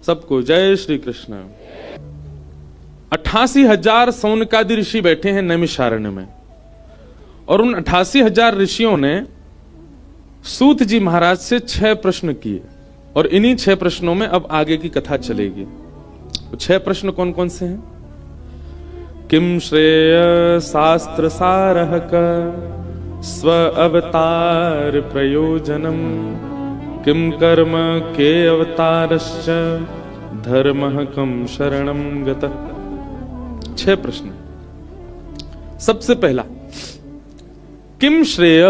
सबको जय श्री कृष्ण। 88,000 सौनकादि ऋषि बैठे हैं नैमिषारण्य में, और उन 88,000 ऋषियों ने सूत जी महाराज से 6 प्रश्न किए, और इन्हीं 6 प्रश्नों में अब आगे की कथा चलेगी। तो 6 प्रश्न कौन कौन से हैं? किम श्रेय शास्त्र सारः स्व अवतार प्रयोजनम, किम कर्म के अवतारश्च धर्मः कम शरणम गतः। 6 प्रश्न। सबसे पहला, किम श्रेय,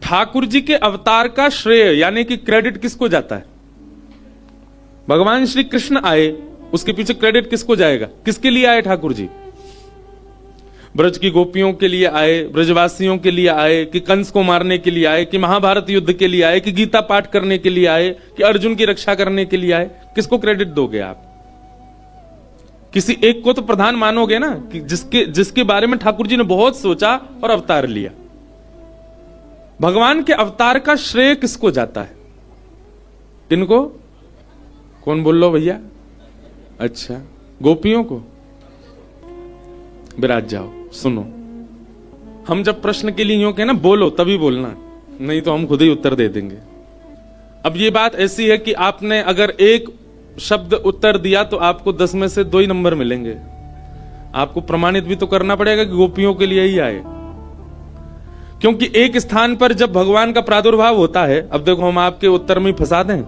ठाकुर जी के अवतार का श्रेय यानी कि क्रेडिट किसको जाता है? भगवान श्री कृष्ण आए, उसके पीछे क्रेडिट किसको जाएगा? किसके लिए आए ठाकुर जी? ब्रज की गोपियों के लिए आए, ब्रजवासियों के लिए आए, कि कंस को मारने के लिए आए, कि महाभारत युद्ध के लिए आए, कि गीता पाठ करने के लिए आए, कि अर्जुन की रक्षा करने के लिए आए? किसको क्रेडिट दोगे आप? किसी एक को तो प्रधान मानोगे ना, कि जिसके बारे में ठाकुर जी ने बहुत सोचा और अवतार लिया। भगवान के अवतार का श्रेय किसको जाता है? किनको? कौन बोल लो भैया? अच्छा, गोपियों को। विराज जाओ, सुनो। हम जब प्रश्न के लिए यूं कहें ना, बोलो तभी बोलना, नहीं तो हम खुद ही उत्तर दे देंगे। अब ये बात ऐसी है कि आपने अगर एक शब्द उत्तर दिया तो आपको 10 में से 2 ही नंबर मिलेंगे। आपको प्रमाणित भी तो करना पड़ेगा कि गोपियों के लिए ही आए, क्योंकि एक स्थान पर जब भगवान का प्रादुर्भाव होता है, अब देखो हम आपके उत्तर में फंसा दें।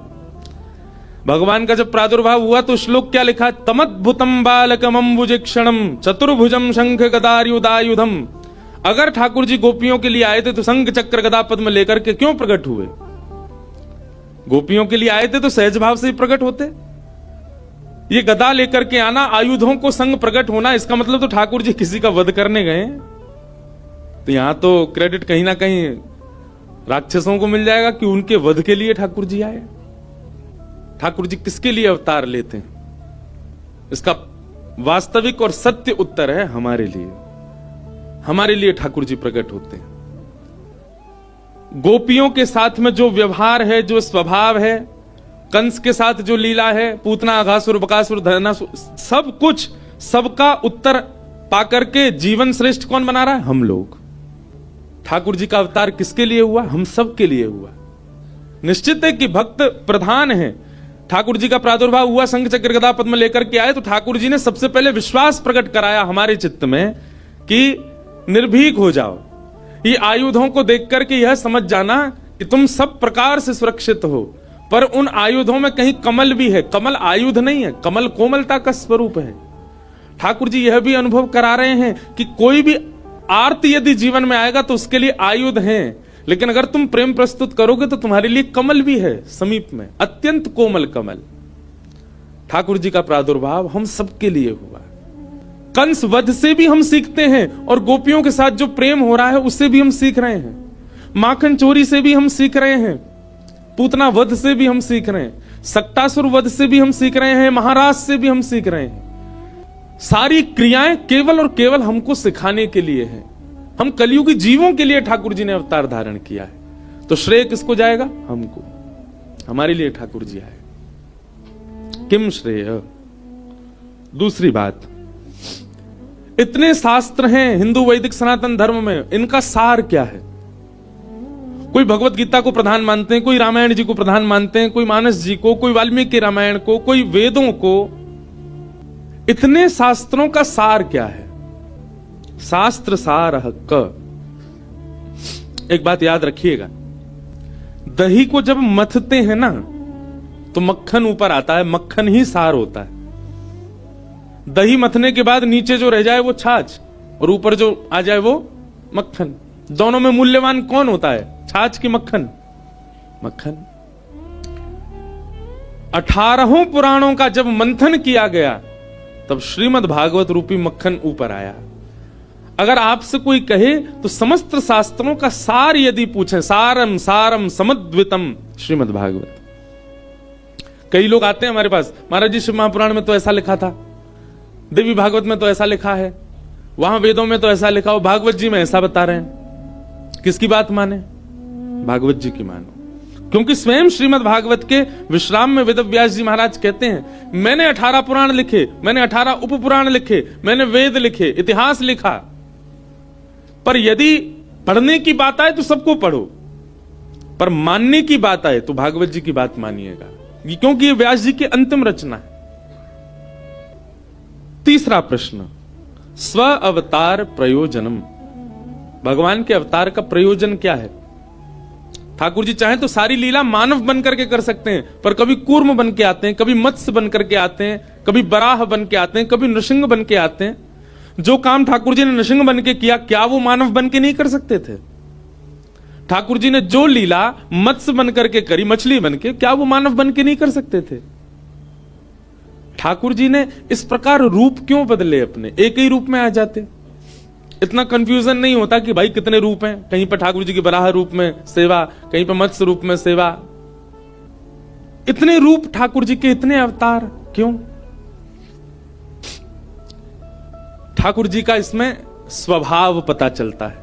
भगवान का जब प्रादुर्भाव हुआ तो श्लोक क्या लिखा? तमद्भुतम बालकम अम्बुजिक्षणम चतुर्भुजम शंख गदायुधायुधम। अगर ठाकुर जी गोपियों के लिए आए थे तो शंख चक्र गदा पद्म लेकर के क्यों प्रकट हुए? गोपियों के लिए आए थे तो सहज भाव से ही प्रकट होते। ये गदा लेकर के आना, आयुधों को संग प्रकट होना, इसका मतलब तो ठाकुर जी किसी का वध करने गए। तो यहां तो क्रेडिट कहीं ना कहीं राक्षसों को मिल जाएगा कि उनके वध के लिए ठाकुर जी आए। ठाकुर जी किसके लिए अवतार लेते हैं? इसका वास्तविक और सत्य उत्तर है हमारे लिए। हमारे लिए ठाकुर जी प्रकट होते हैं। गोपियों के साथ में जो व्यवहार है, जो स्वभाव है, कंस के साथ जो लीला है, पूतना अघासुर बकासुर धनासुर, सब कुछ, सबका उत्तर पाकर के जीवन श्रेष्ठ कौन बना रहा है? हम लोग। ठाकुर जी का अवतार किसके लिए हुआ? हम सब के लिए हुआ। निश्चित है कि भक्त प्रधान है। ठाकुर जी का प्रादुर्भाव हुआ, शंख चक्र गदा पद्म लेकर के आए, तो ठाकुर जी ने सबसे पहले विश्वास प्रकट कराया हमारे चित्त में कि निर्भीक हो जाओ। ये आयुधों को देख करके यह समझ जाना कि तुम सब प्रकार से सुरक्षित हो, पर उन आयुधों में कहीं कमल भी है। कमल आयुध नहीं है, कमल कोमलता का स्वरूप है। ठाकुर जी यह भी अनुभव करा रहे हैं कि कोई भी आरती यदि जीवन में आएगा तो उसके लिए आयुध हैं, लेकिन अगर तुम प्रेम प्रस्तुत करोगे तो तुम्हारे लिए कमल भी है समीप में, अत्यंत कोमल कमल। ठाकुर जी का प्रादुर्भाव हम सबके लिए हुआ। कंस वध से भी हम सीखते हैं, और गोपियों के साथ जो प्रेम हो रहा है उससे भी हम सीख रहे हैं। माखन चोरी से भी हम सीख रहे हैं, पूतना वध से भी हम सीख रहे हैं, सक्टासुर वध से भी हम सीख रहे हैं, महाराज से भी हम सीख रहे हैं। सारी क्रियाएं केवल और केवल हमको सिखाने के लिए है। हम कलियुगी जीवों के लिए ठाकुर जी ने अवतार धारण किया है। तो श्रेय किसको जाएगा? हमको। हमारे लिए ठाकुर जी आए। किम श्रेय। दूसरी बात, इतने शास्त्र हैं हिंदू वैदिक सनातन धर्म में, इनका सार क्या है? कोई भगवत गीता को प्रधान मानते हैं, कोई रामायण जी को प्रधान मानते हैं, कोई मानस जी को, कोई वाल्मीकि रामायण को, कोई वेदों को। इतने शास्त्रों का सार क्या है? शास्त्र सार क। एक बात याद रखिएगा, दही को जब मथते हैं ना तो मक्खन ऊपर आता है, मक्खन ही सार होता है। दही मथने के बाद नीचे जो रह जाए वो छाछ, और ऊपर जो आ जाए वो मक्खन। दोनों में मूल्यवान कौन होता है? छाछ की मक्खन? मक्खन। 18 पुराणों का जब मंथन किया गया तब श्रीमद् भागवत रूपी मक्खन ऊपर आया। अगर आपसे कोई कहे तो समस्त शास्त्रों का सार यदि पूछे, सारम सारम समद्वितम श्रीमद् भागवत। कई लोग आते हैं हमारे पास, महाराज जी शिव महापुराण में तो ऐसा लिखा था, देवी भागवत में तो ऐसा लिखा है, वहां वेदों में तो ऐसा लिखा हो, भागवत जी में ऐसा बता रहे हैं। किसकी बात माने? भागवत जी की मानो। क्योंकि स्वयं श्रीमद् भागवत के विश्राम में वेदव्यास जी महाराज कहते हैं, मैंने 18 पुराण लिखे, मैंने 18 उपपुराण लिखे, मैंने वेद लिखे, इतिहास लिखा, पर यदि पढ़ने की बात आए तो सबको पढ़ो, पर मानने की बात आए तो भागवत जी की बात मानिएगा, क्योंकि ये व्यास जी की अंतिम रचना है। तीसरा प्रश्न, स्व अवतार प्रयोजनम, भगवान के अवतार का प्रयोजन क्या है? ठाकुर जी चाहें तो सारी लीला मानव बन करके कर सकते हैं, पर कभी कूर्म बन के आते हैं, कभी मत्स्य बन करके आते हैं, कभी बराह बन के आते हैं, कभी नृसिंह बन के आते हैं। जो काम ठाकुर जी ने नृसिंह बन के किया, क्या वो मानव बन के नहीं कर सकते थे? ठाकुर जी ने जो लीला मत्स्य बन करके करी, मछली बन के, क्या वो मानव बन के नहीं कर सकते थे? ठाकुर जी ने इस प्रकार रूप क्यों बदले अपने? एक ही रूप में आ जाते, इतना कंफ्यूजन नहीं होता कि भाई कितने रूप हैं, कहीं पर ठाकुर जी की बराह रूप में सेवा, कहीं पर मत्स्य रूप में सेवा। इतने रूप ठाकुर जी के, इतने अवतार क्यों? ठाकुर जी का इसमें स्वभाव पता चलता है।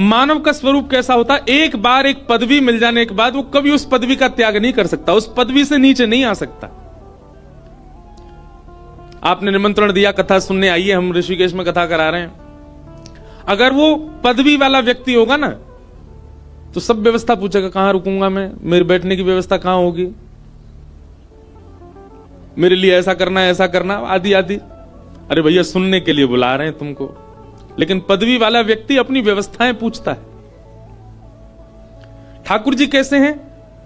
मानव का स्वरूप कैसा होता है? एक बार एक पदवी मिल जाने के बाद वो कभी उस पदवी का त्याग नहीं कर सकता, उस पदवी से नीचे नहीं आ सकता। आपने निमंत्रण दिया कथा सुनने, आइए हम ऋषिकेश में कथा करा रहे हैं। अगर वो पदवी वाला व्यक्ति होगा ना, तो सब व्यवस्था पूछेगा, कहां रुकूंगा मैं, मेरे बैठने की व्यवस्था कहां होगी, मेरे लिए ऐसा करना ऐसा करना आदि आदि। अरे भैया सुनने के लिए बुला रहे हैं तुमको। लेकिन पदवी वाला व्यक्ति अपनी व्यवस्थाएं पूछता है। ठाकुर जी कैसे हैं?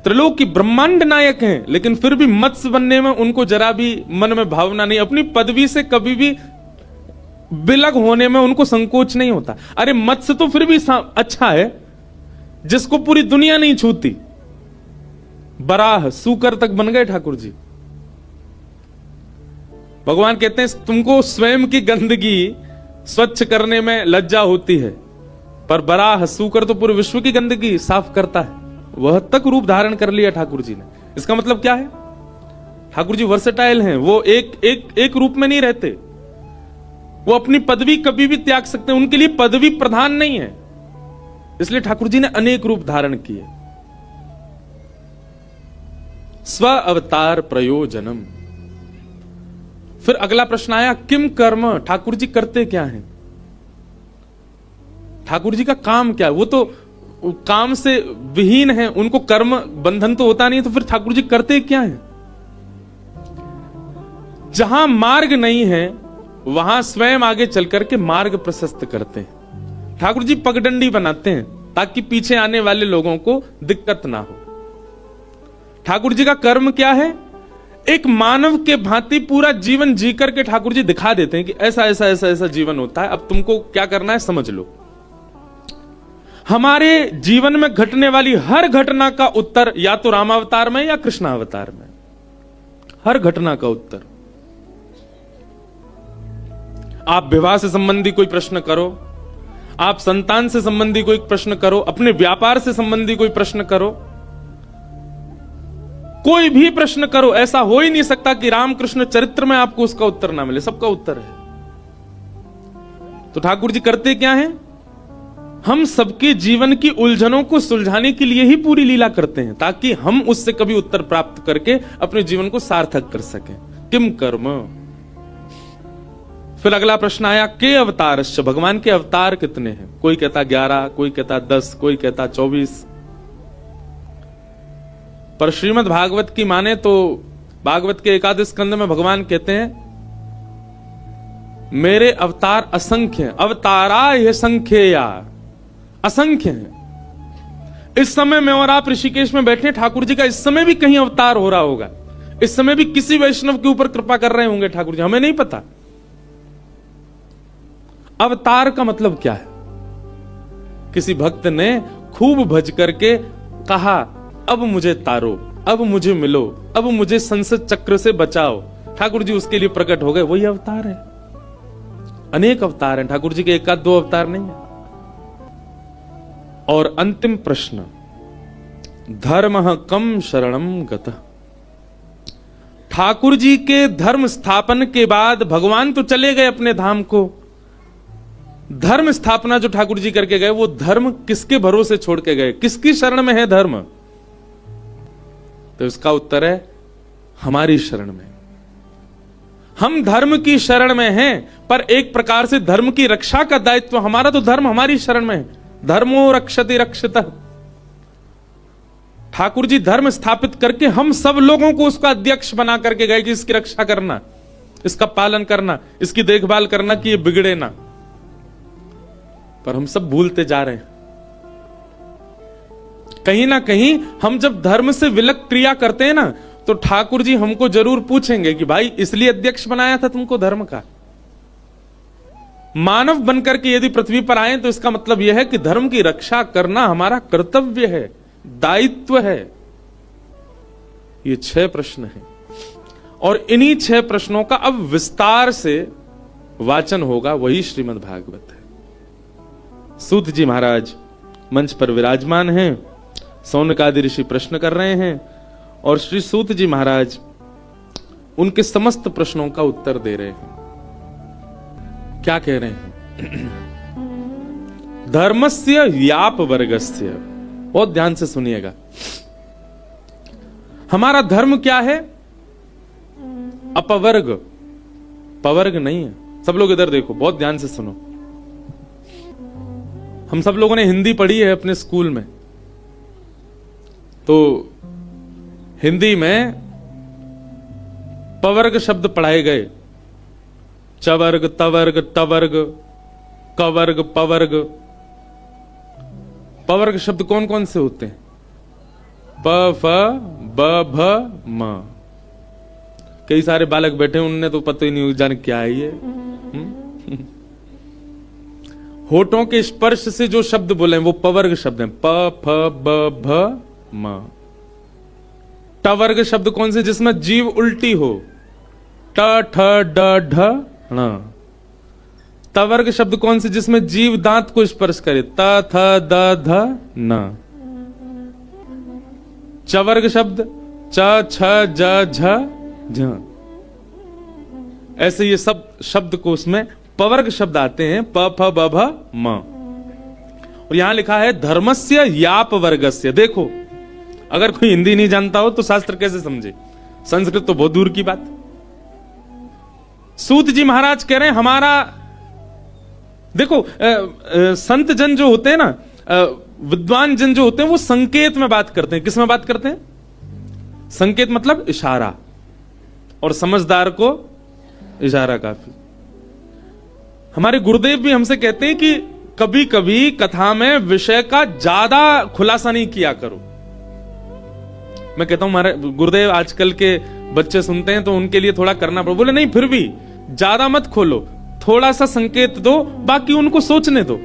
त्रिलोक की ब्रह्मांड नायक हैं, लेकिन फिर भी मत्स्य बनने में उनको जरा भी मन में भावना नहीं, अपनी पदवी से कभी भी बिलग होने में उनको संकोच नहीं होता। अरे मत्स्य तो फिर भी अच्छा है, जिसको पूरी दुनिया नहीं छूती। बराह सूकर तक बन गए ठाकुर जी। भगवान कहते हैं तुमको स्वयं की गंदगी स्वच्छ करने में लज्जा होती है, पर बराह सूकर तो पूरे विश्व की गंदगी साफ करता है। वह तक रूप धारण कर लिया ठाकुर जी ने। इसका मतलब क्या है? ठाकुर जी वर्सेटाइल हैं, वो एक रूप में नहीं रहते। वो अपनी पदवी कभी भी त्याग सकते हैं, उनके लिए पदवी प्रधान नहीं है। इसलिए ठाकुर जी ने अनेक रूप धारण किए। स्व अवतार प्रयोजनम। फिर अगला प्रश्न आया, किम कर्म, ठाकुर जी करते क्या हैं? ठाकुर जी का काम क्या है? वो तो काम से विहीन है, उनको कर्म बंधन तो होता नहीं, तो फिर ठाकुर जी करते क्या हैं? जहां मार्ग नहीं है वहां स्वयं आगे चलकर के मार्ग प्रशस्त करते हैं। ठाकुर जी पगडंडी बनाते हैं ताकि पीछे आने वाले लोगों को दिक्कत ना हो। ठाकुर जी का कर्म क्या है? एक मानव के भांति पूरा जीवन जी करके ठाकुर जी दिखा देते हैं कि ऐसा ऐसा ऐसा ऐसा जीवन होता है, अब तुमको क्या करना है समझ लो। हमारे जीवन में घटने वाली हर घटना का उत्तर या तो रामावतार में या कृष्णावतार में, हर घटना का उत्तर। आप विवाह से संबंधी कोई प्रश्न करो, आप संतान से संबंधी कोई प्रश्न करो, अपने व्यापार से संबंधी कोई प्रश्न करो, कोई भी प्रश्न करो, ऐसा हो ही नहीं सकता कि रामकृष्ण चरित्र में आपको उसका उत्तर ना मिले, सबका उत्तर है। तो ठाकुर जी करते क्या हैं? हम सबके जीवन की उलझनों को सुलझाने के लिए ही पूरी लीला करते हैं, ताकि हम उससे कभी उत्तर प्राप्त करके अपने जीवन को सार्थक कर सकें। किम कर्म। फिर अगला प्रश्न आया, के अवतारश्च, भगवान के अवतार कितने हैं? कोई कहता 11, कोई कहता 10, कोई कहता 24। पर श्रीमद् भागवत की माने तो भागवत के एकादश स्कंद में भगवान कहते हैं मेरे अवतार असंख्य, अवतारा ये संख्यया, असंख्य है। इस समय में और आप ऋषिकेश में बैठे, ठाकुर जी का इस समय भी कहीं अवतार हो रहा होगा, इस समय भी किसी वैष्णव के ऊपर कृपा कर रहे होंगे ठाकुर जी, हमें नहीं पता। अवतार का मतलब क्या है? किसी भक्त ने खूब भज करके कहा अब मुझे तारो, अब मुझे मिलो, अब मुझे संसद चक्र से बचाओ, ठाकुर जी उसके लिए प्रकट हो गए, वही अवतार है। अनेक अवतार हैं ठाकुर जी के, एक आध दो अवतार नहीं है। और अंतिम प्रश्न, धर्म कम शरणम गतः। ठाकुर जी के धर्म स्थापन के बाद भगवान तो चले गए अपने धाम को, धर्म स्थापना जो ठाकुर जी करके गए वो धर्म किसके भरोसे छोड़ के गए? किसकी शरण में है धर्म? तो इसका उत्तर है हमारी शरण में। हम धर्म की शरण में हैं, पर एक प्रकार से धर्म की रक्षा का दायित्व हमारा, तो धर्म हमारी शरण में है। धर्मो रक्षति रक्षितः। ठाकुर जी धर्म स्थापित करके हम सब लोगों को उसका अध्यक्ष बना करके गए कि इसकी रक्षा करना, इसका पालन करना, इसकी देखभाल करना कि ये बिगड़े ना। पर हम सब भूलते जा रहे हैं। कहीं ना कहीं हम जब धर्म से विलक क्रिया करते हैं ना, तो ठाकुर जी हमको जरूर पूछेंगे कि भाई इसलिए अध्यक्ष बनाया था तुमको धर्म का। मानव बनकर के यदि पृथ्वी पर आए तो इसका मतलब यह है कि धर्म की रक्षा करना हमारा कर्तव्य है, दायित्व है। ये 6 प्रश्न हैं और इन्हीं 6 प्रश्नों का अब विस्तार से वाचन होगा, वही श्रीमद् भागवत है। सूत जी महाराज मंच पर विराजमान हैं, सौनकादि ऋषि प्रश्न कर रहे हैं और श्री सूत जी महाराज उनके समस्त प्रश्नों का उत्तर दे रहे हैं। क्या कह रहे हैं? धर्मस्य व्याप वर्गस्य। बहुत ध्यान से सुनिएगा। हमारा धर्म क्या है? अपवर्ग, पवर्ग नहीं है। सब लोग इधर देखो, बहुत ध्यान से सुनो। हम सब लोगों ने हिंदी पढ़ी है अपने स्कूल में, तो हिंदी में पवर्ग शब्द पढ़ाए गए। चवर्ग, तवर्ग, टवर्ग, कवर्ग, पवर्ग। पवर्ग शब्द कौन कौन से होते हैं? प, फ, ब, भ, म। कई सारे बालक बैठे, उनने तो पता ही नहीं जाने क्या है ये। होठों के स्पर्श से जो शब्द बोले वो पवर्ग शब्द हैं। प, फ, ब, भ, म। टवर्ग शब्द कौन से? जिसमें जीव उल्टी हो। ट, ठ, ड, ढ, ण। तवर्ग शब्द कौन से? जिसमें जीव दांत को स्पर्श करे। त, थ, द, ध, न। चवर्ग शब्द च, छ, ज, झ, झ। ऐसे ये सब शब्द को उसमें पवर्ग शब्द आते हैं। प, फ, ब, भ, म। और यहां लिखा है धर्मस्य याप वर्गस्य। देखो, अगर कोई हिंदी नहीं जानता हो तो शास्त्र कैसे समझे? संस्कृत तो बहुत दूर की बात। सूत जी महाराज कह रहे हैं हमारा, देखो संत जन जो होते हैं ना, विद्वान जन जो होते हैं, वो संकेत में बात करते हैं। किस में बात करते हैं? संकेत मतलब इशारा, और समझदार को इशारा काफी। हमारे गुरुदेव भी हमसे कहते हैं कि कभी कभी कथा में विषय का ज्यादा खुलासा नहीं किया करो। मैं कहता हूं हमारे गुरुदेव आजकल के बच्चे सुनते हैं तो उनके लिए थोड़ा करना पड़े। बोले नहीं, फिर भी ज्यादा मत खोलो, थोड़ा सा संकेत दो, बाकी उनको सोचने दो।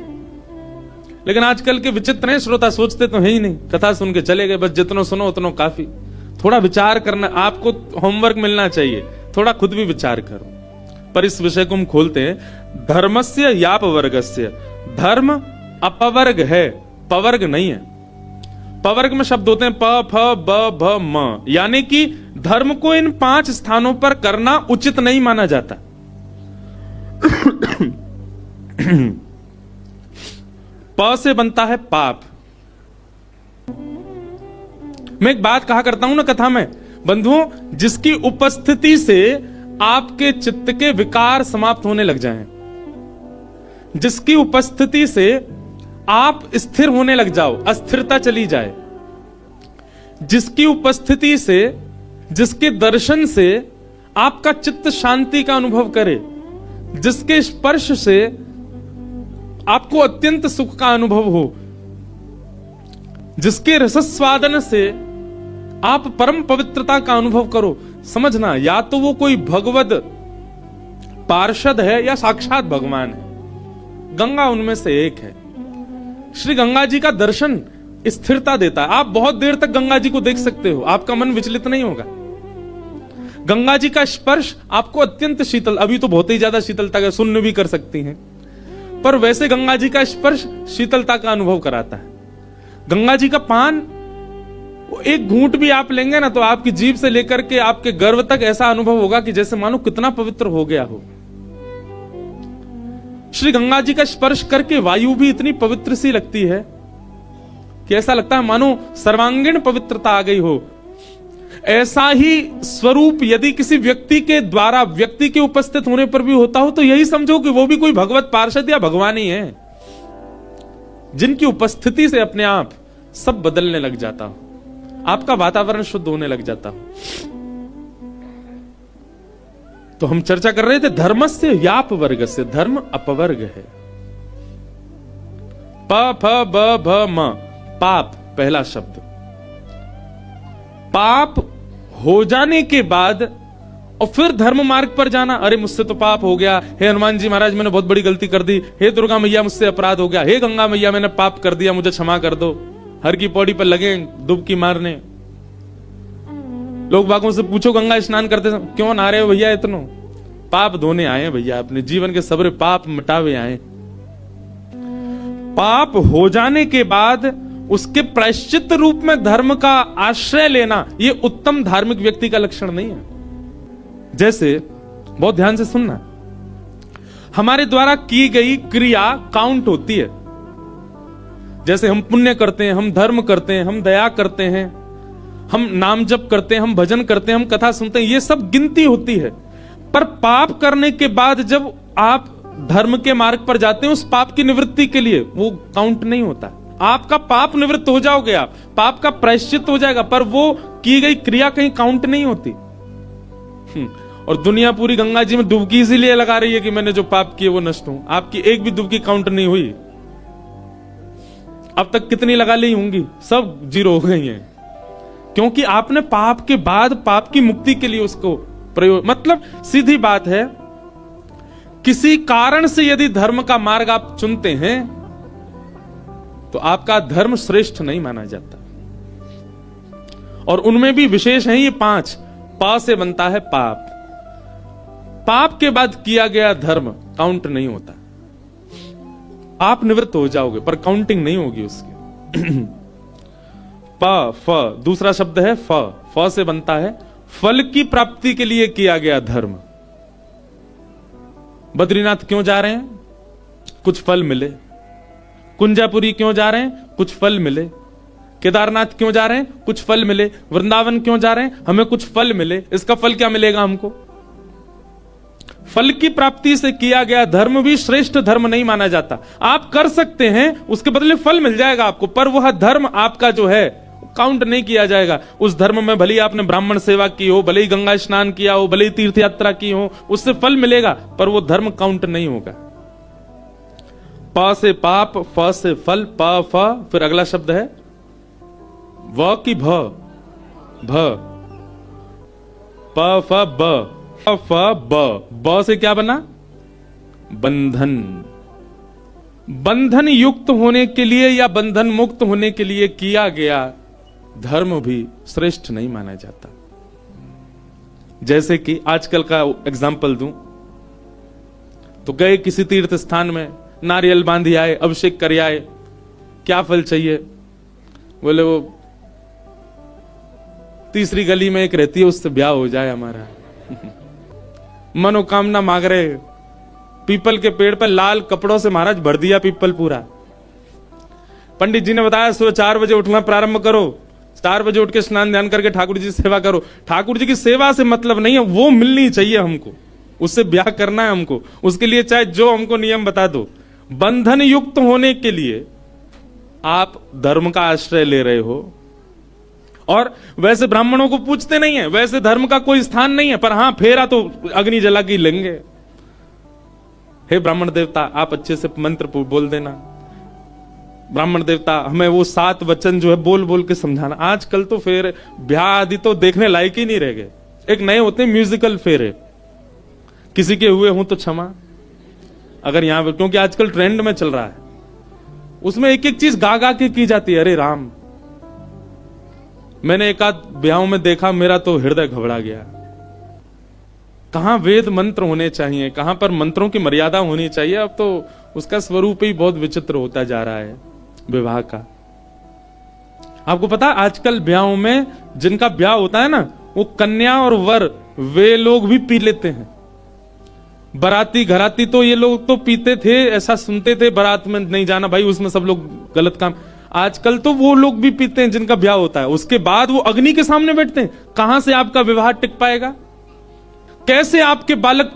लेकिन आजकल के विचित्र हैं, श्रोता सोचते तो है ही नहीं, कथा सुन के चले गए, बस जितना सुनो उतना काफी। थोड़ा विचार करना, आपको होमवर्क मिलना चाहिए, थोड़ा खुद भी विचार करो। पर इस विषय को हम खोलते हैं। धर्मस्य याप वर्गस्य। धर्म अपवर्ग है, पवर्ग नहीं है। पवर्ग में शब्द होते हैं प, फ, ब, भ, म। यानी कि धर्म को इन 5 स्थानों पर करना उचित नहीं माना जाता। प से बनता है पाप। मैं एक बात कहा करता हूं ना कथा में, बंधुओं, जिसकी उपस्थिति से आपके चित्त के विकार समाप्त होने लग जाएं, जिसकी उपस्थिति से आप स्थिर होने लग जाओ, अस्थिरता चली जाए, जिसकी उपस्थिति से, जिसके दर्शन से आपका चित्त शांति का अनुभव करे, जिसके स्पर्श से आपको अत्यंत सुख का अनुभव हो, जिसके रसस्वादन से आप परम पवित्रता का अनुभव करो। समझना, या तो वो कोई भगवद पार्षद है या साक्षात भगवान है। गंगा उनमें से एक है। श्री गंगा जी का दर्शन स्थिरता देता है। आप बहुत देर तक गंगा जी को देख सकते हो, आपका मन विचलित नहीं होगा। गंगा जी का स्पर्श आपको अत्यंत शीतल, अभी तो बहुत ही ज्यादा शीतलता का शून्य भी कर सकती हैं, पर वैसे गंगा जी का स्पर्श शीतलता का अनुभव कराता है। गंगा जी का पान, एक घूंट भी आप लेंगे ना तो आपकी जीभ से लेकर के आपके गर्भ तक ऐसा अनुभव होगा कि जैसे मानो कितना पवित्र हो गया हो। श्री गंगा जी का स्पर्श करके वायु भी इतनी पवित्र सी लगती है कि ऐसा लगता है मानो सर्वांगीण पवित्रता आ गई हो। ऐसा ही स्वरूप यदि किसी व्यक्ति के द्वारा व्यक्ति के उपस्थित होने पर भी होता हो तो यही समझो कि वो भी कोई भगवत पार्षद या भगवान ही है, जिनकी उपस्थिति से अपने आप सब बदलने लग जाता हो, आपका वातावरण शुद्ध होने लग जाता हो। तो हम चर्चा कर रहे थे धर्मस्य याप वर्ग से, धर्म अपवर्ग है। प फ ब भ म, पाप पहला शब्द। पाप हो जाने के बाद और फिर धर्म मार्ग पर जाना, अरे मुझसे तो पाप हो गया, हे हनुमान जी महाराज मैंने बहुत बड़ी गलती कर दी, हे दुर्गा मैया मुझसे अपराध हो गया, हे गंगा मैया मैंने पाप कर दिया मुझे क्षमा कर दो। हर की पौड़ी पर लगे डुबकी मारने। लोग बागों से पूछो गंगा स्नान करते क्यों नहा रहे हो भैया, इतनो पाप धोने आए भैया, अपने जीवन के सबरे पाप मिटावे आए। पाप हो जाने के बाद उसके प्रायश्चित रूप में धर्म का आश्रय लेना, यह उत्तम धार्मिक व्यक्ति का लक्षण नहीं है। जैसे बहुत ध्यान से सुनना, हमारे द्वारा की गई क्रिया काउंट होती है। जैसे हम पुण्य करते हैं, हम धर्म करते हैं, हम दया करते हैं, हम नाम जप करते हैं, हम भजन करते हैं, हम कथा सुनते हैं, ये सब गिनती होती है। पर पाप करने के बाद जब आप धर्म के मार्ग पर जाते हैं, उस पाप की निवृत्ति के लिए वो काउंट नहीं होता। आपका पाप निवृत्त हो जाओगे, आप पाप का प्रायश्चित हो जाएगा, पर वो की गई क्रिया कहीं काउंट नहीं होती। और दुनिया पूरी गंगा जी में डुबकी इसीलिए लगा रही है कि मैंने जो पाप किए वो नष्ट हो। आपकी एक भी डुबकी काउंट नहीं हुई। अब तक कितनी लगा ली होंगी, सब जीरो हो गई हैं, क्योंकि आपने पाप के बाद पाप की मुक्ति के लिए उसको प्रयोग, मतलब सीधी बात है, किसी कारण से यदि धर्म का मार्ग आप चुनते हैं तो आपका धर्म श्रेष्ठ नहीं माना जाता। और उनमें भी विशेष है ये 5। पा से बनता है पाप, पाप के बाद किया गया धर्म काउंट नहीं होता। आप निवृत्त हो जाओगे पर काउंटिंग नहीं होगी उसकी। प फ दूसरा शब्द है फ, फ से बनता है फल की प्राप्ति के लिए किया गया धर्म। बद्रीनाथ क्यों जा रहे हैं? कुछ फल मिले। कुंजापुरी क्यों जा रहे हैं? कुछ फल मिले। केदारनाथ क्यों जा रहे हैं? कुछ फल मिले। वृंदावन क्यों जा रहे हैं? हमें कुछ फल मिले। इसका फल क्या मिलेगा हमको? फल की प्राप्ति से किया गया धर्म भी श्रेष्ठ धर्म नहीं माना जाता। आप कर सकते हैं, उसके बदले फल मिल जाएगा आपको, पर वह धर्म आपका जो है काउंट नहीं किया जाएगा। उस धर्म में भले ही आपने ब्राह्मण सेवा की हो, भले ही गंगा स्नान किया हो, भले ही तीर्थ यात्रा की हो, उससे फल मिलेगा, पर वो धर्म काउंट नहीं होगा। प से पाप, फ से फल, प फ, फिर अगला शब्द है व की भ, भ प फ ब, फ ब, ब से क्या बना? बंधन। बंधन युक्त होने के लिए या बंधन मुक्त होने के लिए किया गया धर्म भी श्रेष्ठ नहीं माना जाता। जैसे कि आजकल का एग्जाम्पल दूं तो गए किसी तीर्थ स्थान में, नारियल बांधी आए, अभिषेक कर आए, क्या फल चाहिए? बोले वो तीसरी गली में एक रहती है, उससे ब्याह हो जाए हमारा। मनोकामना मांग रहे। पीपल के पेड़ पर लाल कपड़ों से महाराज भर दिया पीपल पूरा। पंडित जी ने बताया सुबह 4 बजे उठना प्रारंभ करो, 4 बजे उठ के स्नान ध्यान करके ठाकुर जी की सेवा करो। ठाकुर जी की सेवा से मतलब नहीं है, वो मिलनी चाहिए हमको, उससे ब्याह करना है हमको, उसके लिए चाहे जो हमको नियम बता दो। बंधन युक्त होने के लिए आप धर्म का आश्रय ले रहे हो, और वैसे ब्राह्मणों को पूछते नहीं है, वैसे धर्म का कोई स्थान नहीं है, पर हां फेरा तो अग्नि जला के लेंगे। हे ब्राह्मण देवता आप अच्छे से मंत्र बोल देना, ब्राह्मण देवता हमें वो 7 वचन जो है बोल बोल के समझाना। आजकल तो फेर ब्याह आदि तो देखने लायक ही नहीं रह गए। एक नए होते हैं म्यूजिकल फेरे, किसी के हुए हों तो क्षमा, अगर यहां पर, क्योंकि आजकल ट्रेंड में चल रहा है, उसमें एक एक चीज गा गा के की जाती है। अरे राम, मैंने एक आध ब्याहों में देखा, मेरा तो हृदय घबरा गया। कहां वेद मंत्र होने चाहिए, कहां पर मंत्रों की मर्यादा होनी चाहिए। अब तो उसका स्वरूप ही बहुत विचित्र होता जा रहा है विवाह का। आपको पता आजकल ब्याहों में जिनका ब्याह होता है ना, वो कन्या और वर वे लोग भी पी लेते हैं। बाराती घराती तो ये लोग तो पीते थे, ऐसा सुनते थे, बारात में नहीं जाना भाई, उसमें सब लोग गलत काम। आजकल तो वो लोग भी पीते हैं जिनका ब्याह होता है, उसके बाद वो अग्नि के सामने बैठते हैं। कहां से आपका विवाह टिक पाएगा? कैसे आपके बालक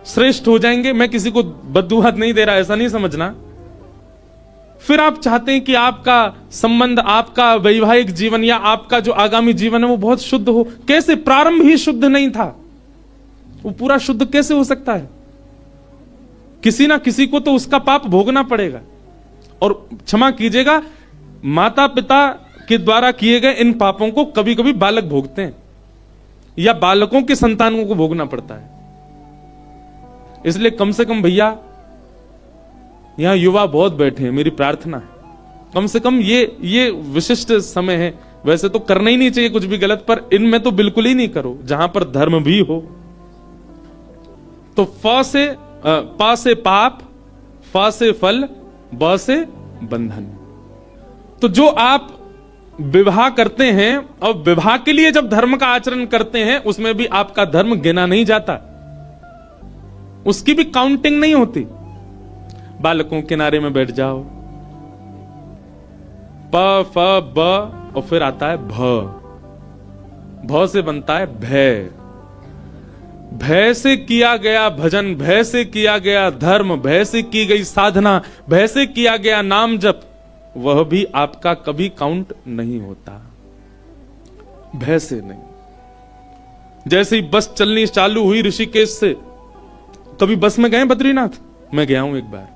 श्रेष्ठ हो जाएंगे? मैं किसी को बद्दुआ नहीं दे रहा, ऐसा नहीं समझना। फिर आप चाहते हैं कि आपका संबंध, आपका वैवाहिक जीवन या आपका जो आगामी जीवन है वो बहुत शुद्ध हो। कैसे? प्रारंभ ही शुद्ध नहीं था, वो पूरा शुद्ध कैसे हो सकता है? किसी ना किसी को तो उसका पाप भोगना पड़ेगा। और क्षमा कीजिएगा, माता पिता के द्वारा किए गए इन पापों को कभी कभी बालक भोगते हैं या बालकों के संतानों को भोगना पड़ता है। इसलिए कम से कम भैया, यहां युवा बहुत बैठे हैं, मेरी प्रार्थना है कम से कम ये विशिष्ट समय है। वैसे तो करना ही नहीं चाहिए कुछ भी गलत, पर इनमें तो बिल्कुल ही नहीं करो जहां पर धर्म भी हो। तो प से पाप, फ से फल, ब से बंधन। तो जो आप विवाह करते हैं और विवाह के लिए जब धर्म का आचरण करते हैं, उसमें भी आपका धर्म गिना नहीं जाता, उसकी भी काउंटिंग नहीं होती। बालकों किनारे में बैठ जाओ, प फ ब और फिर आता है भ। भ से बनता है भय। भय से किया गया भजन, भय से किया गया धर्म, भय से की गई साधना, भय से किया गया नाम जप, वह भी आपका कभी काउंट नहीं होता। भय से नहीं। जैसे ही बस चलनी चालू हुई ऋषिकेश से, कभी बस में गए बद्रीनाथ? मैं गया हूं एक बार,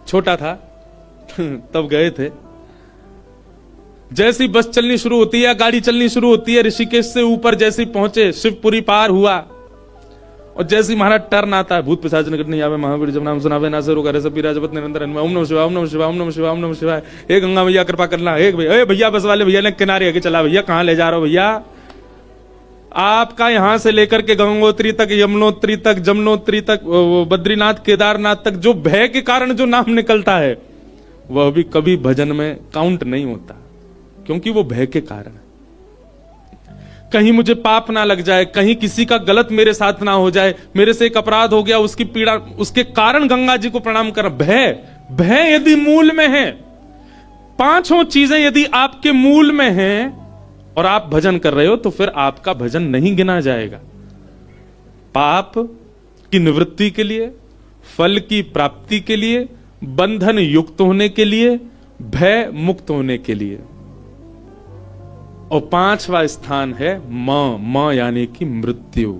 छोटा था तब गए थे। जैसी बस चलनी शुरू होती है, गाड़ी चलनी शुरू होती है, ऋषिकेश से ऊपर जैसे पहुंचे, शिवपुरी पार हुआ, और जैसी महाराज टर्न आता है, भूत पिशाच निकट नहीं आवे, महावीर जब नाम सुनावे ना से रोका सब राजपत निरंतर, ओम नमः शिवाय, ओम नमः शिवाय, ओम नमः शिवाय, ओम नमः शिवाय। हे गंगा मैया कृपा करना, हे भैया बस वाले भैया ने किनारे आके चला, भैया कहां ले जा रहे हो भैया? आपका यहां से लेकर के गंगोत्री तक, यमुनोत्री तक, जमुनोत्री तक, बद्रीनाथ केदारनाथ तक जो भय के कारण जो नाम निकलता है, वह भी कभी भजन में काउंट नहीं होता, क्योंकि वो भय के कारण। कहीं मुझे पाप ना लग जाए, कहीं किसी का गलत मेरे साथ ना हो जाए, मेरे से एक अपराध हो गया, उसकी पीड़ा, उसके कारण गंगा जी को प्रणाम कर। भय, भय यदि मूल में है, पांचों चीजें यदि आपके मूल में हैं और आप भजन कर रहे हो, तो फिर आपका भजन नहीं गिना जाएगा। पाप की निवृत्ति के लिए, फल की प्राप्ति के लिए, बंधन युक्त होने के लिए, भय मुक्त होने के लिए। और पांचवा स्थान है म यानी कि मृत्यु।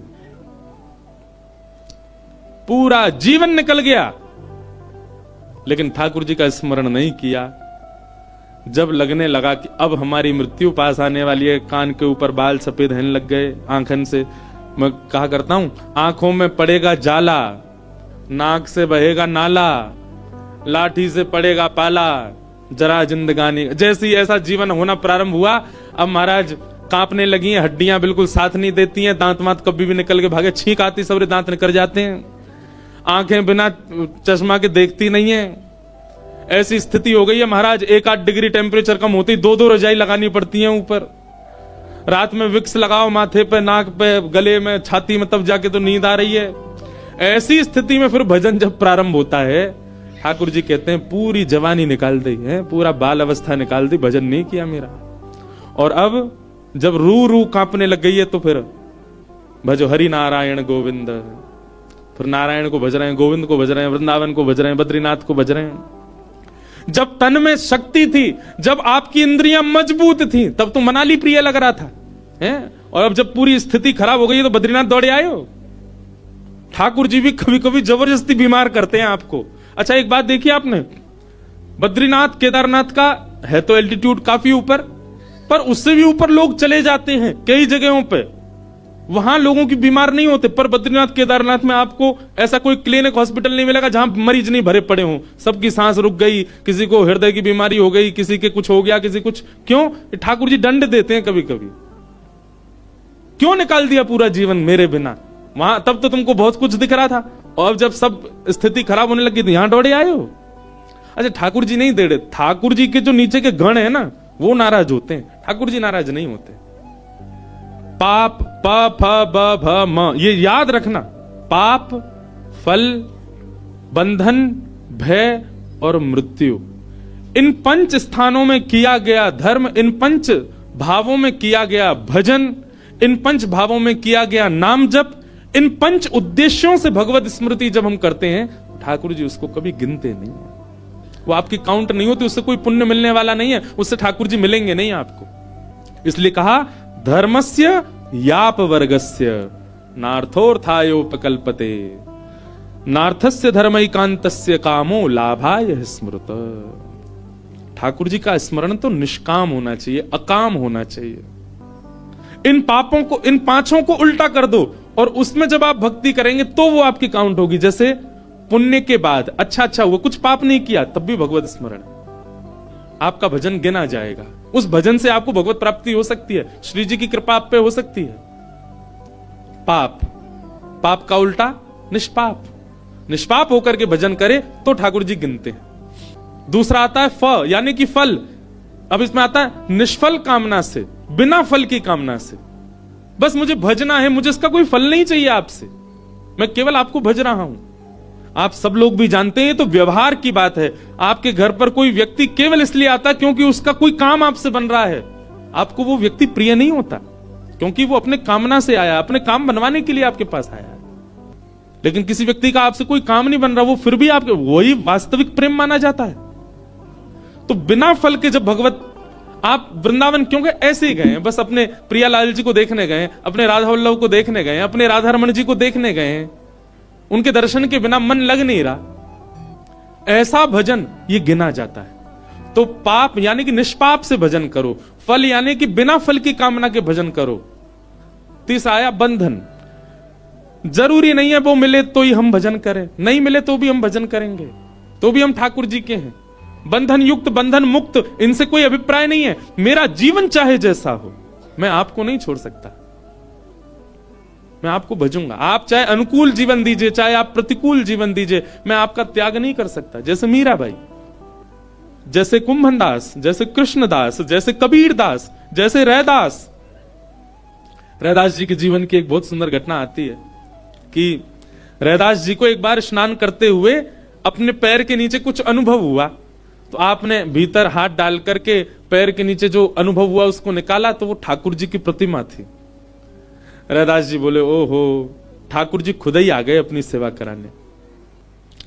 पूरा जीवन निकल गया, लेकिन ठाकुर जी का स्मरण नहीं किया। जब लगने लगा कि अब हमारी मृत्यु पास आने वाली है, कान के ऊपर बाल सफेद होने लग गए, आंखन से, मैं कहा करता हूं, आंखों में पड़ेगा जाला, नाक से बहेगा नाला, लाठी से पड़ेगा पाला, जरा जिंदगानी। जैसे ही ऐसा जीवन होना प्रारंभ हुआ, अब महाराज कांपने लगी हैं, हड्डियां बिल्कुल साथ नहीं देती हैं, दांत मात कभी भी निकल के भागे, छींक आती, सबरे दांत निकल जाते हैं, आंखें बिना चश्मा के देखती नहीं है। ऐसी स्थिति हो गई है महाराज, 1-8 डिग्री टेम्परेचर कम होती, 2-2 रजाई लगानी पड़ती हैं ऊपर। रात में विक्स लगाओ माथे पे, नाक पे, गले में, छाती में, तब जाके तो नींद आ रही है। ऐसी स्थिति में फिर भजन जब प्रारंभ होता है, ठाकुर जी कहते हैं पूरी जवानी निकाल दी है, पूरा बाल अवस्था निकाल दी, भजन नहीं किया मेरा। और अब जब रू कांपने लग गई है, तो फिर भजो हरि नारायण गोविंद। फिर नारायण को भज रहे हैं, गोविंद को भज रहे हैं, वृंदावन को भज रहे हैं, बद्रीनाथ को भज रहे हैं। जब तन में शक्ति थी, जब आपकी इंद्रियां मजबूत थी, तब तो मनाली प्रिय लग रहा था, हैं? और अब जब पूरी स्थिति खराब हो गई है, तो बद्रीनाथ दौड़े आए हो। ठाकुर जी भी कभी कभी जबरदस्ती बीमार करते हैं आपको। अच्छा, एक बात देखिए आपने, बद्रीनाथ केदारनाथ का है तो एल्टीट्यूड काफी ऊपर, पर उससे भी ऊपर लोग चले जाते हैं कई जगहों पे, वहां लोगों की बीमार नहीं होते। पर बद्रीनाथ केदारनाथ में आपको ऐसा कोई क्लिनिक हॉस्पिटल नहीं मिलेगा जहां मरीज नहीं भरे पड़े हों। सबकी सांस रुक गई, किसी को हृदय की बीमारी हो गई, किसी के कुछ हो गया, किसी कुछ। क्यों? ठाकुर जी दंड देते हैं कभी कभी। क्यों निकाल दिया पूरा जीवन मेरे बिना? वहां तब तो तुमको बहुत कुछ दिख रहा था, और जब सब स्थिति खराब होने लगी तो यहां दौड़े आए हो। अच्छा, ठाकुर जी नहीं दे रहे, ठाकुर जी के जो नीचे के गण है ना, वो नाराज होते हैं, ठाकुर जी नाराज नहीं होते। पाप, प फ ब भ म, ये याद रखना। पाप, फल, बंधन, भय और मृत्यु, इन पंच स्थानों में किया गया धर्म, इन पंच भावों में किया गया भजन, इन पंच भावों में किया गया नाम जप, इन पंच उद्देश्यों से भगवत स्मृति जब हम करते हैं, ठाकुर जी उसको कभी गिनते नहीं है। वो आपकी काउंट नहीं होती, उससे कोई पुण्य मिलने वाला नहीं है, उससे ठाकुर जी मिलेंगे नहीं आपको। इसलिए कहा धर्मस्य याप वर्गस्य नार्थोर्थायोपकल्पते नार्थस्य धर्मैकांतस्य कामो लाभाय स्मृत। ठाकुर जी का स्मरण तो निष्काम होना चाहिए, अकाम होना चाहिए। इन पापों को, इन पांचों को उल्टा कर दो और उसमें जब आप भक्ति करेंगे तो वो आपकी काउंट होगी। जैसे पुण्य के बाद अच्छा हुआ, कुछ पाप नहीं किया, तब भी भगवत स्मरण, आपका भजन गिना जाएगा। उस भजन से आपको भगवत प्राप्ति हो सकती है, श्री जी की कृपा आप पे हो सकती है। पाप का उल्टा निष्पाप, निष्पाप होकर के भजन करे तो ठाकुर जी गिनते हैं। दूसरा आता है फ, यानी कि फल। अब इसमें आता है निष्फल कामना से, बिना फल की कामना से। बस मुझे भजना है, मुझे इसका कोई फल नहीं चाहिए आपसे, मैं केवल आपको भज रहा हूं। आप सब लोग भी जानते हैं, तो व्यवहार की बात है। आपके घर पर कोई व्यक्ति केवल इसलिए आता क्योंकि उसका कोई काम आपसे बन रहा है, आपको वो व्यक्ति प्रिय नहीं होता, क्योंकि वो अपने कामना से आया, अपने काम बनवाने के लिए आपके पास आया। लेकिन किसी व्यक्ति का आपसे कोई काम नहीं बन रहा, वो फिर भी आपके, वही वास्तविक प्रेम माना जाता है। तो बिना फल के जब भगवत, आप वृंदावन क्यों गए? ऐसे ही गए, बस अपने प्रियालाल जी को देखने गए, अपने राधा वल्लभ को देखने गए, अपने राधा रमण जी को देखने गए, उनके दर्शन के बिना मन लग नहीं रहा। ऐसा भजन ये गिना जाता है। तो पाप यानी कि निष्पाप से भजन करो, फल यानी कि बिना फल की कामना के भजन करो। तीसरा आया बंधन। जरूरी नहीं है वो मिले तो ही हम भजन करें, नहीं मिले तो भी हम भजन करेंगे, तो भी हम ठाकुर जी के हैं। बंधन युक्त, बंधन मुक्त, इनसे कोई अभिप्राय नहीं है। मेरा जीवन चाहे जैसा हो, मैं आपको नहीं छोड़ सकता, मैं आपको भजूंगा। आप चाहे अनुकूल जीवन दीजिए, चाहे आप प्रतिकूल जीवन दीजिए, मैं आपका त्याग नहीं कर सकता। जैसे मीराबाई, जैसे कुंभनदास, जैसे कृष्णदास, जैसे कबीरदास, जैसे रैदास। रैदास जी के जीवन की एक बहुत सुंदर घटना आती है कि रैदास जी को एक बार स्नान करते हुए अपने पैर के नीचे कुछ अनुभव हुआ, तो आपने भीतर हाथ डाल करके पैर के नीचे जो अनुभव हुआ उसको निकाला, तो वो ठाकुर जी की प्रतिमा थी। रैदास जी बोले, ओहो, ठाकुर जी खुद ही आ गए अपनी सेवा कराने।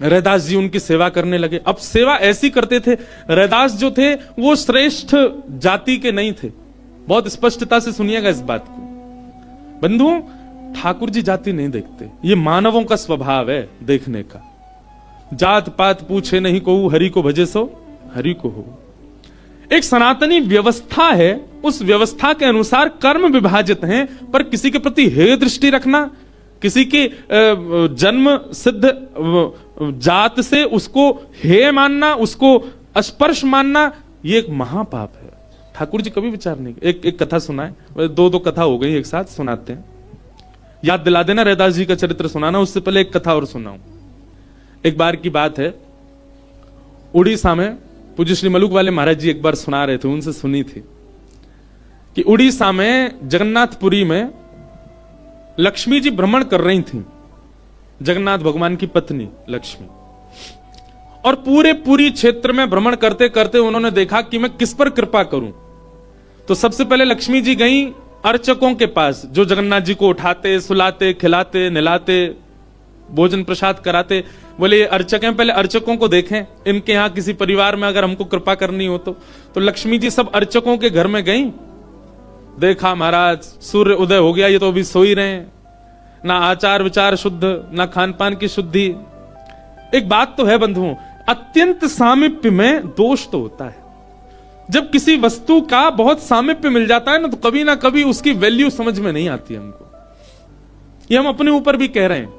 रैदास जी उनकी सेवा करने लगे। अब सेवा ऐसी करते थे, रैदास जो थे वो श्रेष्ठ जाति के नहीं थे। बहुत स्पष्टता से सुनिएगा इस बात को बंधुओं, ठाकुर जी जाति नहीं देखते, ये मानवों का स्वभाव है देखने का। जात पात पूछे नहीं को, हरि को भजे सो हरि को हो। एक सनातनी व्यवस्था है, उस व्यवस्था के अनुसार कर्म विभाजित हैं, पर किसी के प्रति हेय दृष्टि रखना, किसी के जन्म सिद्ध जात से उसको हेय मानना, उसको स्पर्श मानना, ये एक महापाप है। ठाकुर जी कभी विचार नहीं। एक कथा सुनाए, दो कथा हो गई एक साथ, सुनाते हैं। याद दिला देना रैदास जी का चरित्र सुनाना, उससे पहले एक कथा और सुनाऊं। एक बार की बात है, उड़ीसा में पूज्य श्री मलुक वाले महाराज जी एक बार सुना रहे थे, उनसे सुनी थी कि उड़ीसा में जगन्नाथपुरी में लक्ष्मी जी भ्रमण कर रही थी, जगन्नाथ भगवान की पत्नी लक्ष्मी। और पूरी क्षेत्र में भ्रमण करते करते उन्होंने देखा कि मैं किस पर कृपा करूं। तो सबसे पहले लक्ष्मी जी गई अर्चकों के पास, जो जगन्नाथ जी को उठाते, सुलाते, खिलाते, नहलाते, भोजन प्रसाद कराते। बोले ये अर्चक हैं, पहले अर्चकों को देखें, इनके यहाँ किसी परिवार में अगर हमको कृपा करनी हो तो लक्ष्मी जी सब अर्चकों के घर में गई। देखा महाराज सूर्य उदय हो गया, ये तो अभी सो ही रहे हैं, ना आचार विचार शुद्ध, ना खान पान की शुद्धि। एक बात तो है बंधुओं, अत्यंत सामीप्य में दोष तो होता है। जब किसी वस्तु का बहुत सामीप्य मिल जाता है ना कभी उसकी वैल्यू समझ में नहीं आती हमको। ये हम अपने ऊपर भी कह रहे हैं,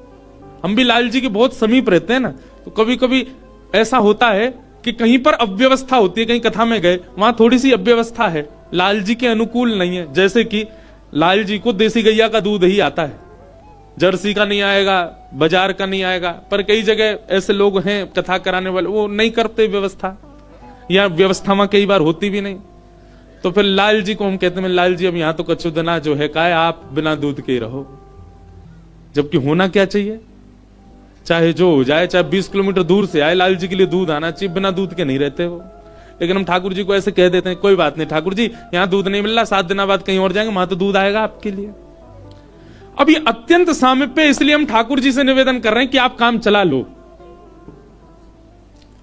हम भी लाल जी के बहुत समीप रहते हैं ना, तो कभी कभी ऐसा होता है कि कहीं पर अव्यवस्था होती है। कहीं कथा में गए, वहां थोड़ी सी अव्यवस्था है, लाल जी के अनुकूल नहीं है। जैसे कि लाल जी को देसी गैया का दूध ही आता है, जर्सी का नहीं आएगा, बाजार का नहीं आएगा। पर कई जगह ऐसे लोग हैं कथा कराने वाले, वो नहीं करते व्यवस्था, या व्यवस्था में कई बार होती भी नहीं। तो फिर लाल जी को हम कहते हैं, लाल जी अब यहां तो कचुदना जो है का, आप बिना दूध के ही रहो। जबकि होना क्या चाहिए, चाहे जो हो जाए, चाहे 20 किलोमीटर दूर से आए, लाल जी के लिए दूध आना चाहिए, बिना दूध के नहीं रहते वो। लेकिन हम ठाकुर जी को ऐसे कह देते हैं, कोई बात नहीं ठाकुर जी, यहां दूध नहीं मिल रहा, 7 दिन बाद कहीं और जाएंगे, वहां तो दूध आएगा आपके लिए। अब ये अत्यंत सामीप्य, इसलिए हम ठाकुर जी से निवेदन कर रहे हैं कि आप काम चला लो।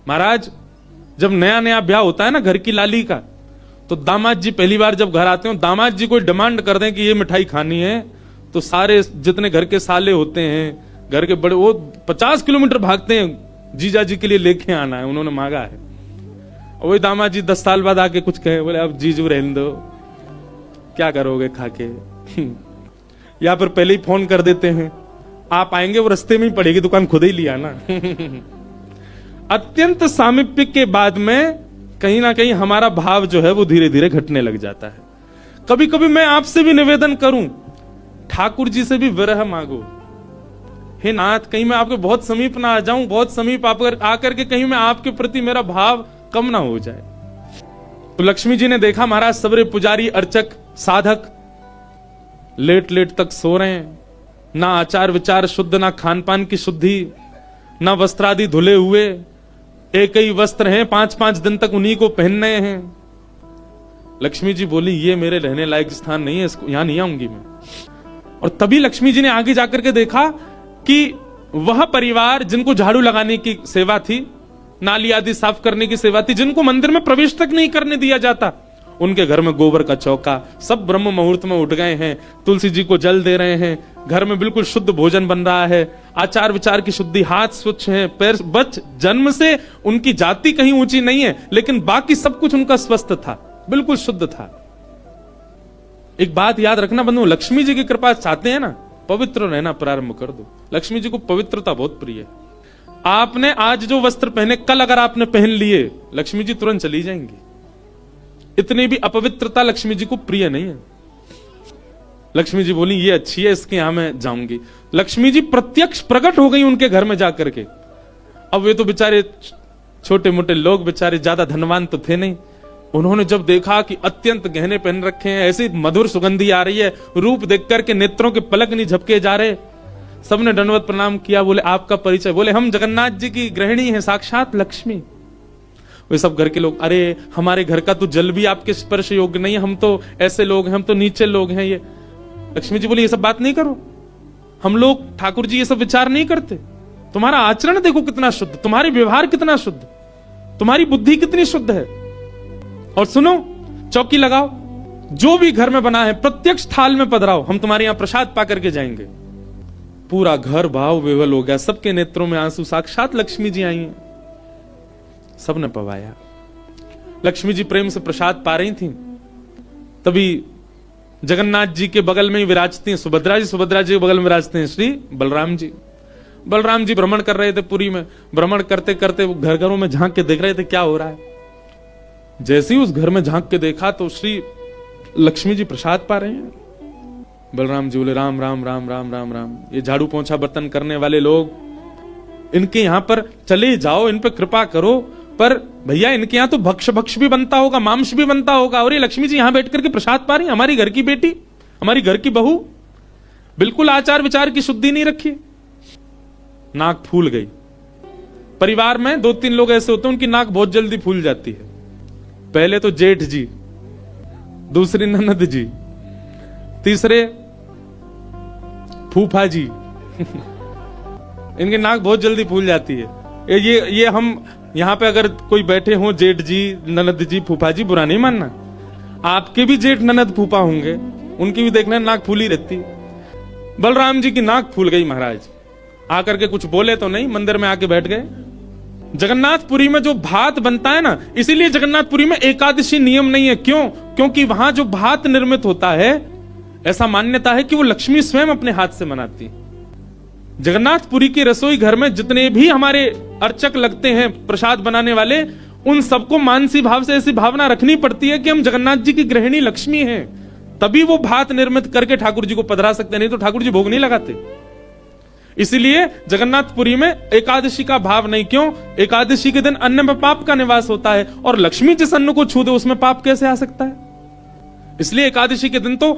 महाराज, जब नया नया ब्याह होता है ना घर की लाली का, तो दामाद जी पहली बार जब घर आते हो, दामाद जी कोई डिमांड कर दें कि ये मिठाई खानी है, तो सारे जितने घर के साले होते हैं, घर के बड़े, वो 50 किलोमीटर भागते हैं जीजा जी के लिए लेके आना है, उन्होंने मांगा है। वही दामाद जी 10 साल बाद आके कुछ कहे, बोले अब जीजू रहने दो, क्या करोगे खा के। या फिर पहले ही फोन कर देते हैं, आप आएंगे, वो रास्ते में ही पड़ेगी दुकान, खुद ही लिया ना। अत्यंत सामीप्य के बाद में कहीं ना कहीं हमारा भाव जो है वो धीरे धीरे घटने लग जाता है। कभी कभी मैं आपसे भी निवेदन करूं, ठाकुर जी से भी विरह मांगो। हे नाथ, कहीं मैं आपके बहुत समीप ना आ जाऊं, बहुत समीप आकर के कहीं मैं आपके प्रति मेरा भाव कम ना हो जाए। तो लक्ष्मी जी ने देखा महाराज सबरे पुजारी, अर्चक, साधक लेट लेट तक सो रहे हैं, ना आचार विचार शुद्ध, ना खान पान की शुद्धि, ना वस्त्रादि धुले हुए, एक ही वस्त्र हैं, 5-5 दिन तक उन्हीं को पहनने हैं। लक्ष्मी जी बोली, ये मेरे रहने लायक स्थान नहीं है, इसको यहां नहीं आऊंगी मैं। और तभी लक्ष्मी जी ने आगे जाकर के देखा कि वह परिवार जिनको झाड़ू लगाने की सेवा थी, नाली आदि साफ करने की सेवा थी, जिनको मंदिर में प्रवेश तक नहीं करने दिया जाता, उनके घर में गोबर का चौका, सब ब्रह्म मुहूर्त में उठ गए हैं, तुलसी जी को जल दे रहे हैं, घर में बिल्कुल शुद्ध भोजन बन रहा है, आचार विचार की शुद्धि, हाथ स्वच्छ हैं, पैर बच, जन्म से उनकी जाति कहीं ऊंची नहीं है, लेकिन बाकी सब कुछ उनका स्वस्थ था, बिल्कुल शुद्ध था। एक बात याद रखना बंधु, लक्ष्मी जी की कृपा चाहते हैं ना, पवित्र रहना प्रारंभ कर दो। लक्ष्मी जी को पवित्रता बहुत प्रिय है। आपने आज जो वस्त्र पहने, कल अगर आपने पहन लिए, लक्ष्मी जी तुरंत चली जाएंगी। इतनी भी अपवित्रता लक्ष्मी जी को प्रिय नहीं है। लक्ष्मी जी बोली, ये अच्छी है, इसके यहां मैं जाऊंगी। लक्ष्मी जी प्रत्यक्ष प्रकट हो गई उनके घर में जाकर के। अब वे तो बेचारे छोटे मोटे लोग, बेचारे ज्यादा धनवान तो थे नहीं। उन्होंने जब देखा कि अत्यंत गहने पहन रखे हैं, ऐसी मधुर सुगंधी आ रही है, रूप देख करके नेत्रों के पलक नहीं झपके जा रहे, सबने दंडवत प्रणाम किया। बोले, आपका परिचय? बोले, हम जगन्नाथ जी की गृहिणी हैं, साक्षात लक्ष्मी। वे सब घर के लोग, अरे हमारे घर का तो जल भी आपके स्पर्श योग्य नहीं है, हम तो ऐसे लोग हैं, हम तो नीचे लोग हैं। ये लक्ष्मी जी बोली, ये सब बात नहीं करो, हम लोग ठाकुर जी ये सब विचार नहीं करते। तुम्हारा आचरण देखो कितना शुद्ध, तुम्हारे व्यवहार कितना शुद्ध, तुम्हारी बुद्धि कितनी शुद्ध है। और सुनो, चौकी लगाओ, जो भी घर में बना है प्रत्यक्ष थाल में पधराओ, हम तुम्हारे यहां प्रसाद पा करके जाएंगे। पूरा घर भाव विवल हो गया, सबके नेत्रों में आंसू, साक्षात लक्ष्मी जी आई हैं। सबने पवाया। लक्ष्मी जी प्रेम से प्रसाद पा रही थी, तभी जगन्नाथ जी के बगल में ही विराजती हैं सुभद्रा जी, सुभद्रा जी के बगल में विराजते हैं श्री बलराम जी। बलराम जी भ्रमण कर रहे थे पुरी में, भ्रमण करते करते वो घर घरों में झांक के देख रहे थे क्या हो रहा है। जैसे ही उस घर में झांक के देखा तो श्री लक्ष्मी जी प्रसाद पा रहे हैं। बलराम जी बोले, राम राम राम राम राम राम, ये झाड़ू पोंछा बर्तन करने वाले लोग, इनके यहां पर चले जाओ, इन पे कृपा करो। पर भैया इनके यहां तो भक्ष भी बनता होगा, मांस भी बनता होगा, और ये लक्ष्मी जी यहां बैठ करके प्रसाद पा रही, हमारी घर की बेटी, हमारी घर की बहू, बिल्कुल आचार विचार की शुद्धि नहीं रखी। नाक फूल गई। परिवार में 2-3 लोग ऐसे होते हैं उनकी नाक बहुत जल्दी फूल जाती है। पहले तो जेठ जी, दूसरी ननद जी, तीसरे फूफा जी। इनकी नाक बहुत जल्दी फूल जाती है। ये हम यहां पे अगर कोई बैठे हो, जेठ जी, ननद जी, फूफा जी, बुरा नहीं मानना, आपके भी जेठ ननद फूफा होंगे, उनकी भी देखना नाक फूली रहती। बलराम जी की नाक फूल गई। महाराज आकर के कुछ बोले तो नहीं, मंदिर में आके बैठ गए। जगन्नाथपुरी में जो भात बनता है ना, इसीलिए जगन्नाथपुरी में एकादशी नियम नहीं है। क्यों? क्योंकि वहां जो भात निर्मित होता है, ऐसा मान्यता है कि वो लक्ष्मी स्वयं अपने हाथ से बनाती। जगन्नाथपुरी की रसोई घर में जितने भी हमारे अर्चक लगते हैं, प्रसाद बनाने वाले, उन सबको मानसी भाव से ऐसी भावना रखनी पड़ती है कि हम जगन्नाथ जी की गृहिणी लक्ष्मी हैं, तभी वो भात निर्मित करके ठाकुर जी को पधरा सकते, नहीं तो ठाकुर जी भोग नहीं लगाते। इसीलिए जगन्नाथपुरी में एकादशी का भाव नहीं। क्यों? एकादशी के दिन अन्न में पाप का निवास होता है, और लक्ष्मी जिस अन्न को छू दे उसमें पाप कैसे आ सकता है? इसलिए एकादशी के दिन तो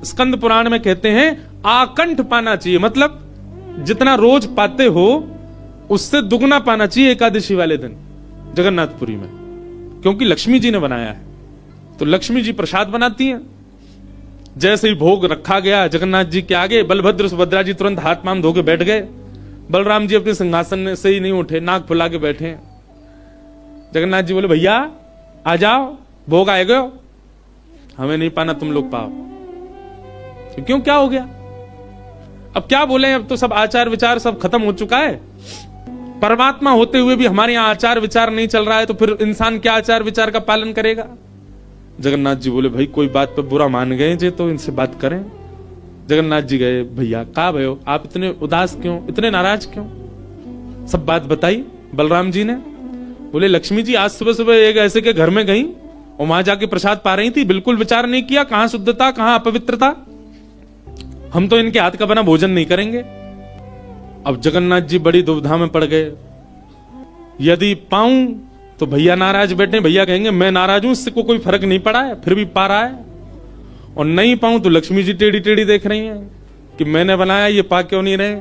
स्कंद पुराण में कहते हैं आकंठ पाना चाहिए, मतलब जितना रोज पाते हो उससे दुगना पाना चाहिए एकादशी वाले दिन जगन्नाथपुरी में। क्योंकि लक्ष्मी जी ने बनाया है, तो लक्ष्मी जी प्रसाद बनाती हैं। जैसे ही भोग रखा गया जगन्नाथ जी के आगे, बलभद्र सुभद्रा जी तुरंत हाथ पांव धो के बैठ गए। बलराम जी अपने सिंहासन से ही नहीं उठे, नाक फुला के बैठे हैं। जगन्नाथ जी बोले भैया आ जाओ, भोग आए गए, हमें नहीं पाना, तुम लोग पाओ। क्यों, क्या हो गया? अब क्या बोले, अब तो सब आचार विचार सब खत्म हो चुका है। परमात्मा होते हुए भी हमारे यहां आचार विचार नहीं चल रहा है, तो फिर इंसान क्या आचार विचार का पालन करेगा? जगन्नाथ जी बोले भाई कोई बात पे बुरा मान गए जे तो इनसे बात करें। जगन्नाथ जी गए, भैया कहा भयो, आप इतने उदास क्यों, इतने नाराज क्यों? सब बात बताई बलराम जी ने। बोले लक्ष्मी जी आज सुबह सुबह एक ऐसे के घर में गई और वहां जाके प्रसाद पा रही थी, बिल्कुल विचार नहीं किया कहां शुद्धता कहां अपवित्रता, हम तो इनके हाथ का बना भोजन नहीं करेंगे। अब जगन्नाथ जी बड़ी दुविधा में पड़ गए, यदि पाऊं तो भैया नाराज बैठे, भैया कहेंगे मैं नाराज हूं, इससे को कोई फर्क नहीं पड़ा है, फिर भी पा रहा है, और नहीं पाऊं तो लक्ष्मी जी टेढ़ी टेढ़ी देख रही हैं कि मैंने बनाया ये पा क्यों नहीं रहे।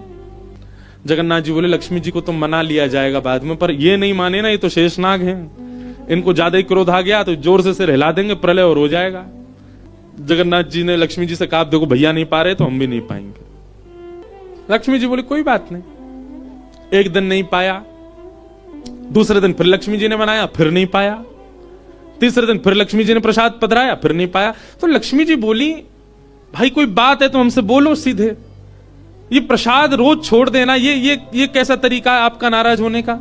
जगन्नाथ जी बोले लक्ष्मी जी को तो मना लिया जाएगा बाद में, पर ये नहीं माने ना, ये तो शेषनाग हैं, इनको ज्यादा ही क्रोध आ गया तो जोर से सिर हिला देंगे, प्रलय और हो जाएगा। जगन्नाथ जी ने लक्ष्मी जी से कहा देखो भैया नहीं पा रहे तो हम भी नहीं पाएंगे। लक्ष्मी जी बोले कोई बात नहीं। एक दिन नहीं पाया, दूसरे दिन फिर लक्ष्मी जी ने बनाया, फिर नहीं पाया, तीसरे दिन फिर लक्ष्मी जी ने प्रसाद पधराया, फिर नहीं पाया। तो लक्ष्मी जी बोली भाई कोई बात है तो हमसे बोलो सीधे, ये प्रसाद रोज छोड़ देना ये कैसा तरीका है आपका नाराज होने का?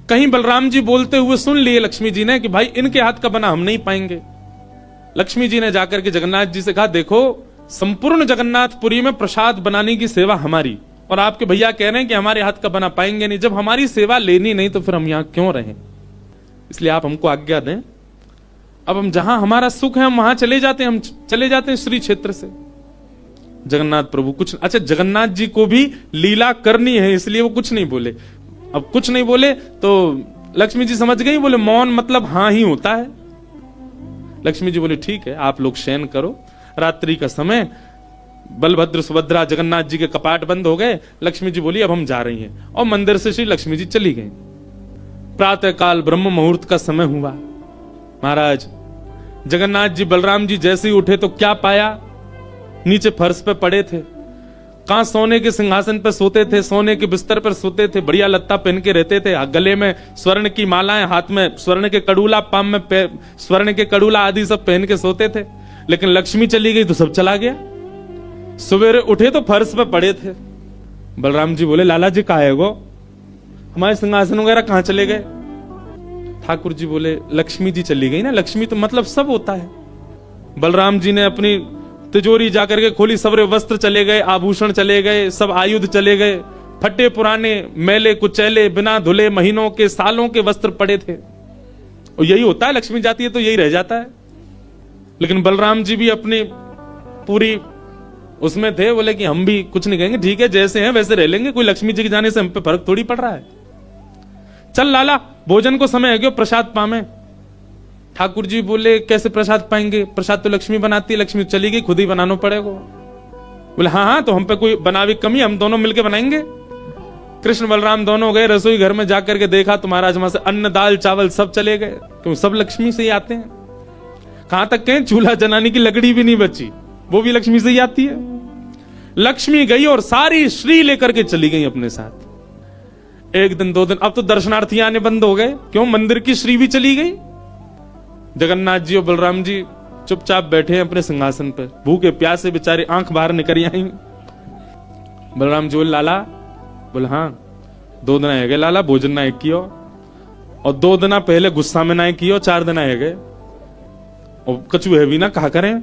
कहीं बलराम जी बोलते हुए सुन लिए लक्ष्मी जी ने कि भाई इनके हाथ का बना हम नहीं पाएंगे। लक्ष्मी जी ने जाकर के जगन्नाथ जी से कहा देखो संपूर्ण जगन्नाथपुरी में प्रसाद बनाने की सेवा हमारी, और आपके भैया कह रहे हैं कि हमारे हाथ का बना पाएंगे नहीं, जब हमारी सेवा लेनी नहीं तो फिर हम यहां क्यों रहें, इसलिए आप हमको आज्ञा दें। अब हम जहां हमारा सुख है हम वहां चले जाते हैं, हम चले जाते हैं श्री क्षेत्र से। जगन्नाथ प्रभु कुछ, अच्छा जगन्नाथ जी को भी लीला करनी है इसलिए वो कुछ नहीं बोले। अब कुछ नहीं बोले तो लक्ष्मी जी समझ गई, बोले मौन मतलब हां ही होता है। लक्ष्मी जी बोले ठीक है आप लोग शयन करो। रात्रि का समय, बलभद्र सुभद्रा जगन्नाथ जी के कपाट बंद हो गए। लक्ष्मी जी बोली अब हम जा रही हैं, और मंदिर से श्री लक्ष्मी जी चली गई। प्रातः काल ब्रह्म मुहूर्त का समय हुआ। महाराज जगन्नाथ जी बलराम जी जैसे ही उठे तो क्या पाया, नीचे फर्श पे पड़े थे। कहां सोने के सिंहासन पर सोते थे, सोने के बिस्तर पर सोते थे, बढ़िया लत्ता पहन के रहते थे, गले में स्वर्ण की मालाएं, हाथ में स्वर्ण के कड़ूला, पाम में स्वर्ण के कड़ूला आदि सब पहन के सोते थे। लेकिन लक्ष्मी चली गई तो सब चला गया। सवेरे उठे तो फर्श पे पड़े थे। बलराम जी बोले लाला जी कहाँ है वो, हमारे सिंहासन वगैरह कहां चले गए? ठाकुर जी बोले लक्ष्मी जी चली गई ना, लक्ष्मी तो मतलब सब होता है। बलराम जी ने अपनी तिजोरी जाकर के खोली, सबरे वस्त्र चले गए, आभूषण चले गए, सब आयुध चले गए, फटे पुराने मैले कुचैले बिना धुले महीनों के सालों के वस्त्र पड़े थे। और यही होता है, लक्ष्मी जाती है तो यही रह जाता है। लेकिन बलराम जी भी अपनी पूरी उसमें थे, बोले कि हम भी कुछ नहीं कहेंगे, ठीक है जैसे हैं वैसे रह लेंगे, कोई लक्ष्मी जी के जाने से हम पे फर्क थोड़ी पड़ रहा है। चल लाला भोजन को समय है क्यों, प्रसाद पावे। ठाकुर जी बोले कैसे प्रसाद पाएंगे, प्रसाद तो लक्ष्मी बनाती है, लक्ष्मी चली गई खुद ही बनाना पड़ेगा। बोले हाँ हाँ तो हम पे कोई बनावी कमी, हम दोनों मिलके बनाएंगे। कृष्ण बलराम दोनों गए रसोई घर में, जाकर के देखा तो महाराज वहां से अन्न दाल चावल सब चले गए, क्यों सब लक्ष्मी से ही आते हैं। कहां तक कहें चूल्हा जलाने की लकड़ी भी नहीं बची, वो भी लक्ष्मी से ही आती है। लक्ष्मी गई और सारी श्री लेकर के चली गई अपने साथ। एक दिन दो दिन, अब तो दर्शनार्थी आने बंद हो गए, क्यों मंदिर की श्री भी चली गई। जगन्नाथ जी और बलराम जी चुपचाप बैठे हैं अपने सिंहासन पर, भूखे प्यासे बेचारे आंख बाहर निकल आई। बलराम जी बोले लाला, बोले हाँ 2 दिन आए गए लाला, भोजन ना एक कियो, और 2 दिन पहले गुस्सा में ना कियो, 4 दिन आए गए, और कछु है भी ना कहा करें।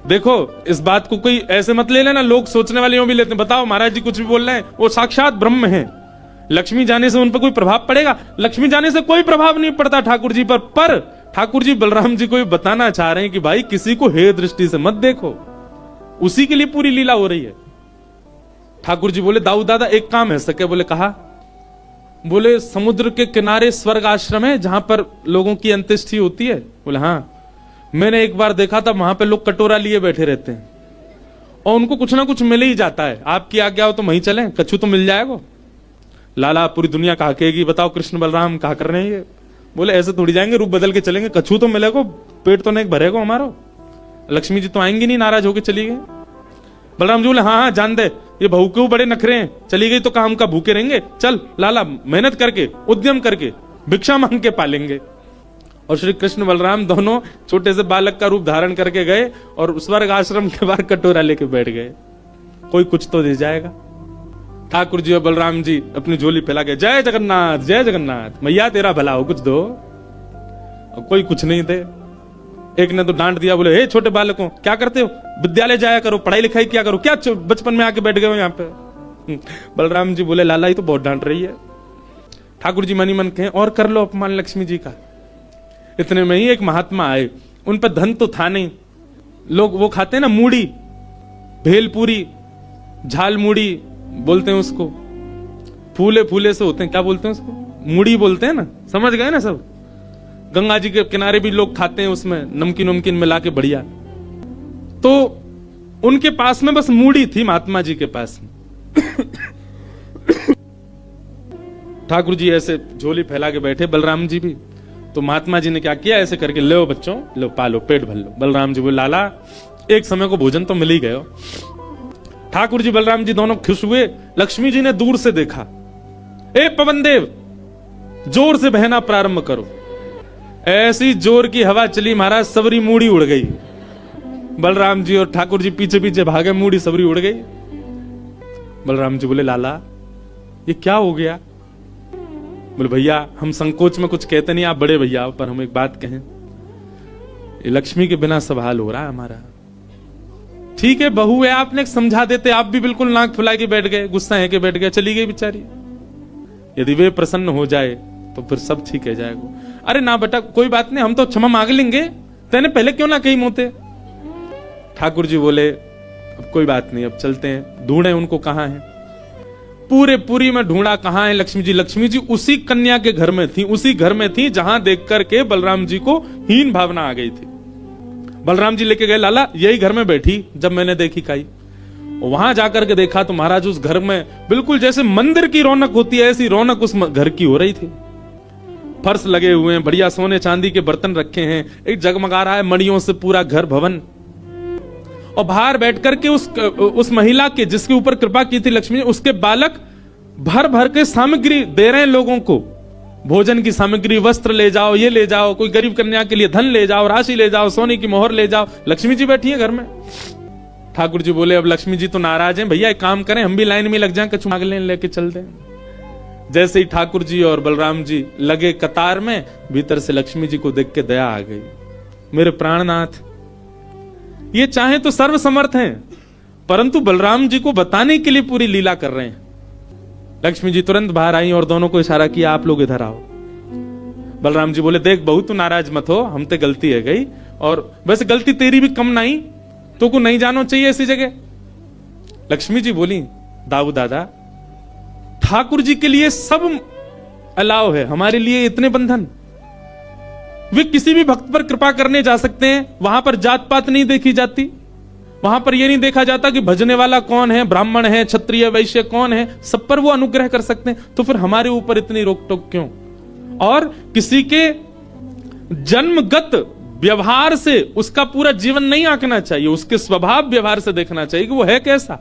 देखो इस बात को कोई ऐसे मत ले लेना, लोग सोचने वाले यूं भी लेते हैं, बताओ महाराज जी कुछ भी बोल रहे हैं, वो साक्षात ब्रह्म है, लक्ष्मी जाने से उन पर कोई प्रभाव पड़ेगा? लक्ष्मी जाने से कोई प्रभाव नहीं पड़ता ठाकुर जी पर ठाकुर जी बलराम जी को बताना चाह रहे हैं कि भाई किसी को हे दृष्टि से मत देखो, उसी के लिए पूरी लीला हो रही है। ठाकुर जी बोले दाऊ दादा एक काम है सके, बोले कहा, बोले समुद्र के किनारे स्वर्ग आश्रम है जहां पर लोगों की अंत्येष्टि होती है। बोले हाँ मैंने एक बार देखा था, वहां पे लोग कटोरा लिए बैठे रहते हैं और उनको कुछ ना कुछ मिल ही जाता है, आपकी आज्ञा हो तो वहीं चलें, कछु तो मिल जाएगा। लाला पूरी दुनिया कहा कहेगी बताओ कृष्ण बलराम कहा कर रहे हैं ये, बोले ऐसे थोड़ी जाएंगे, रूप बदल के चलेंगे, कछू तो मिलेगा, पेट तो नहीं भरेगा हमारा। लक्ष्मी जी तो आएंगी नहीं, नाराज होकर चली गई। बलराम जी बोले हाँ हाँ जान दे, ये बहू क्यों बड़े नखरे हैं, चली गई तो काम का भूखे रहेंगे, चल लाला मेहनत करके उद्यम करके भिक्षा मांग के पालेंगे। और श्री कृष्ण बलराम दोनों छोटे से बालक का रूप धारण करके गए और स्वर्ग आश्रम के बाहर कटोरा लेके बैठ गए। कोई कुछ तो दे जाएगा। ठाकुर जी और बलराम जी अपनी झोली फैला के जय जगन्नाथ जय जगन्नाथ, मैया तेरा भला हो, कुछ दो। और कोई कुछ नहीं दे। एक ने तो डांट दिया, बोले हे छोटे बालकों क्या करते हो, विद्यालय जाया करो, पढ़ाई लिखाई क्या करो, क्या बचपन में आके बैठ गए हो यहाँ पे। बलराम जी बोले लाला ही तो बहुत डांट रही है। ठाकुर जी मनी मन कहे और कर लो अपमान लक्ष्मी जी का। इतने में ही एक महात्मा आए, उन पर धन तो था नहीं, लोग वो खाते हैं ना मूढ़ी, भेलपूरी, झाल मूढ़ी बोलते हैं उसको, फूले फूले से होते हैं, क्या बोलते हैं उसको, मूढ़ी बोलते हैं ना, समझ गए ना सब। गंगा जी के किनारे भी लोग खाते हैं, उसमें नमकीन नमकीन मिला के बढ़िया। तो उनके पास में बस मूढ़ी थी, महात्मा जी के पास में। ठाकुर जी ऐसे झोली फैला के बैठे, बलराम जी भी। तो महात्मा जी ने क्या किया, ऐसे करके लो बच्चों, लो पालो, पेट भर लो। बलराम जी बोले लाला एक समय को भोजन तो मिल ही गयो। ठाकुर जी बलराम जी दोनों खुश हुए। लक्ष्मी जी ने दूर से देखा, ए पवन देव जोर से बहना प्रारंभ करो। ऐसी जोर की हवा चली महाराज, सबरी मूढ़ी उड़ गई। बलराम जी और ठाकुर जी पीछे पीछे भागे, मूढ़ी सबरी उड़ गई। बलराम जी बोले लाला ये क्या हो गया। बोले भैया हम संकोच में कुछ कहते नहीं, आप बड़े भैया, पर हम एक बात कहें, ये लक्ष्मी के बिना सब हाल हो रहा है हमारा। ठीक है बहू है, आपने समझा देते, आप भी बिल्कुल नाक फुला के बैठ गए, गुस्सा है के बैठ गए, चली गई बेचारी। यदि वे प्रसन्न हो जाए तो फिर सब ठीक है जाएगा। अरे ना बेटा कोई बात नहीं, हम तो क्षमा मांग लेंगे, तेने पहले क्यों ना कही मोते। ठाकुर जी बोले अब कोई बात नहीं, अब चलते हैं, ढूंढे उनको कहां है। पूरे पुरी में ढूंढा, कहां है लक्ष्मी जी। लक्ष्मी जी उसी कन्या के घर में थी, उसी घर में थी जहां देख करके बलराम जी को हीन भावना आ गई थी। बलराम जी लेके गए, लाला यही घर में बैठी जब मैंने देखी काई। वहां जाकर के देखा तो महाराज उस घर में बिल्कुल जैसे मंदिर की रौनक होती है, ऐसी रौनक उस घर की हो रही थी। फर्श लगे हुए हैं, बढ़िया सोने चांदी के बर्तन रखे हैं, एक जगमगा रहा है मणियों से पूरा घर भवन। और बाहर बैठ करके उस महिला के जिसके ऊपर कृपा की थी लक्ष्मी, उसके बालक भर भर के सामग्री दे रहे हैं लोगों को, भोजन की सामग्री, वस्त्र ले जाओ, ये ले जाओ, कोई गरीब कन्या के लिए धन ले जाओ, राशि ले जाओ, सोने की मोहर ले जाओ। लक्ष्मी जी बैठी है घर में। ठाकुर जी बोले अब लक्ष्मी जी तो नाराज हैं, भैया एक काम करें, हम भी लाइन में लग जाएं, कछु मांग लें, लेके चल दें। जैसे ही ठाकुर जी और बलराम जी लगे कतार में, भीतर से लक्ष्मी जी को देख के दया आ गई। मेरे प्राणनाथ, ये चाहे तो सर्वसमर्थ हैं, परंतु बलराम जी को बताने के लिए पूरी लीला कर रहे हैं। लक्ष्मी जी तुरंत बाहर आई और दोनों को इशारा किया, आप लोग इधर आओ। बलराम जी बोले देख बहू तू नाराज मत हो, हम ते गलती है गई, और वैसे गलती तेरी भी कम नहीं, तो को नहीं जानो चाहिए ऐसी जगह। लक्ष्मी जी बोली दाऊ दादा, ठाकुर जी के लिए सब अलाव है, हमारे लिए इतने बंधन। वे किसी भी भक्त पर कृपा करने जा सकते हैं, वहां पर जात पात नहीं देखी जाती, वहां पर यह नहीं देखा जाता कि भजने वाला कौन है, ब्राह्मण है, क्षत्रिय, वैश्य कौन है, सब पर वो अनुग्रह कर सकते हैं। तो फिर हमारे ऊपर इतनी रोक टोक क्यों। और किसी के जन्मगत व्यवहार से उसका पूरा जीवन नहीं आंकना चाहिए, उसके स्वभाव व्यवहार से देखना चाहिए कि वो है कैसा।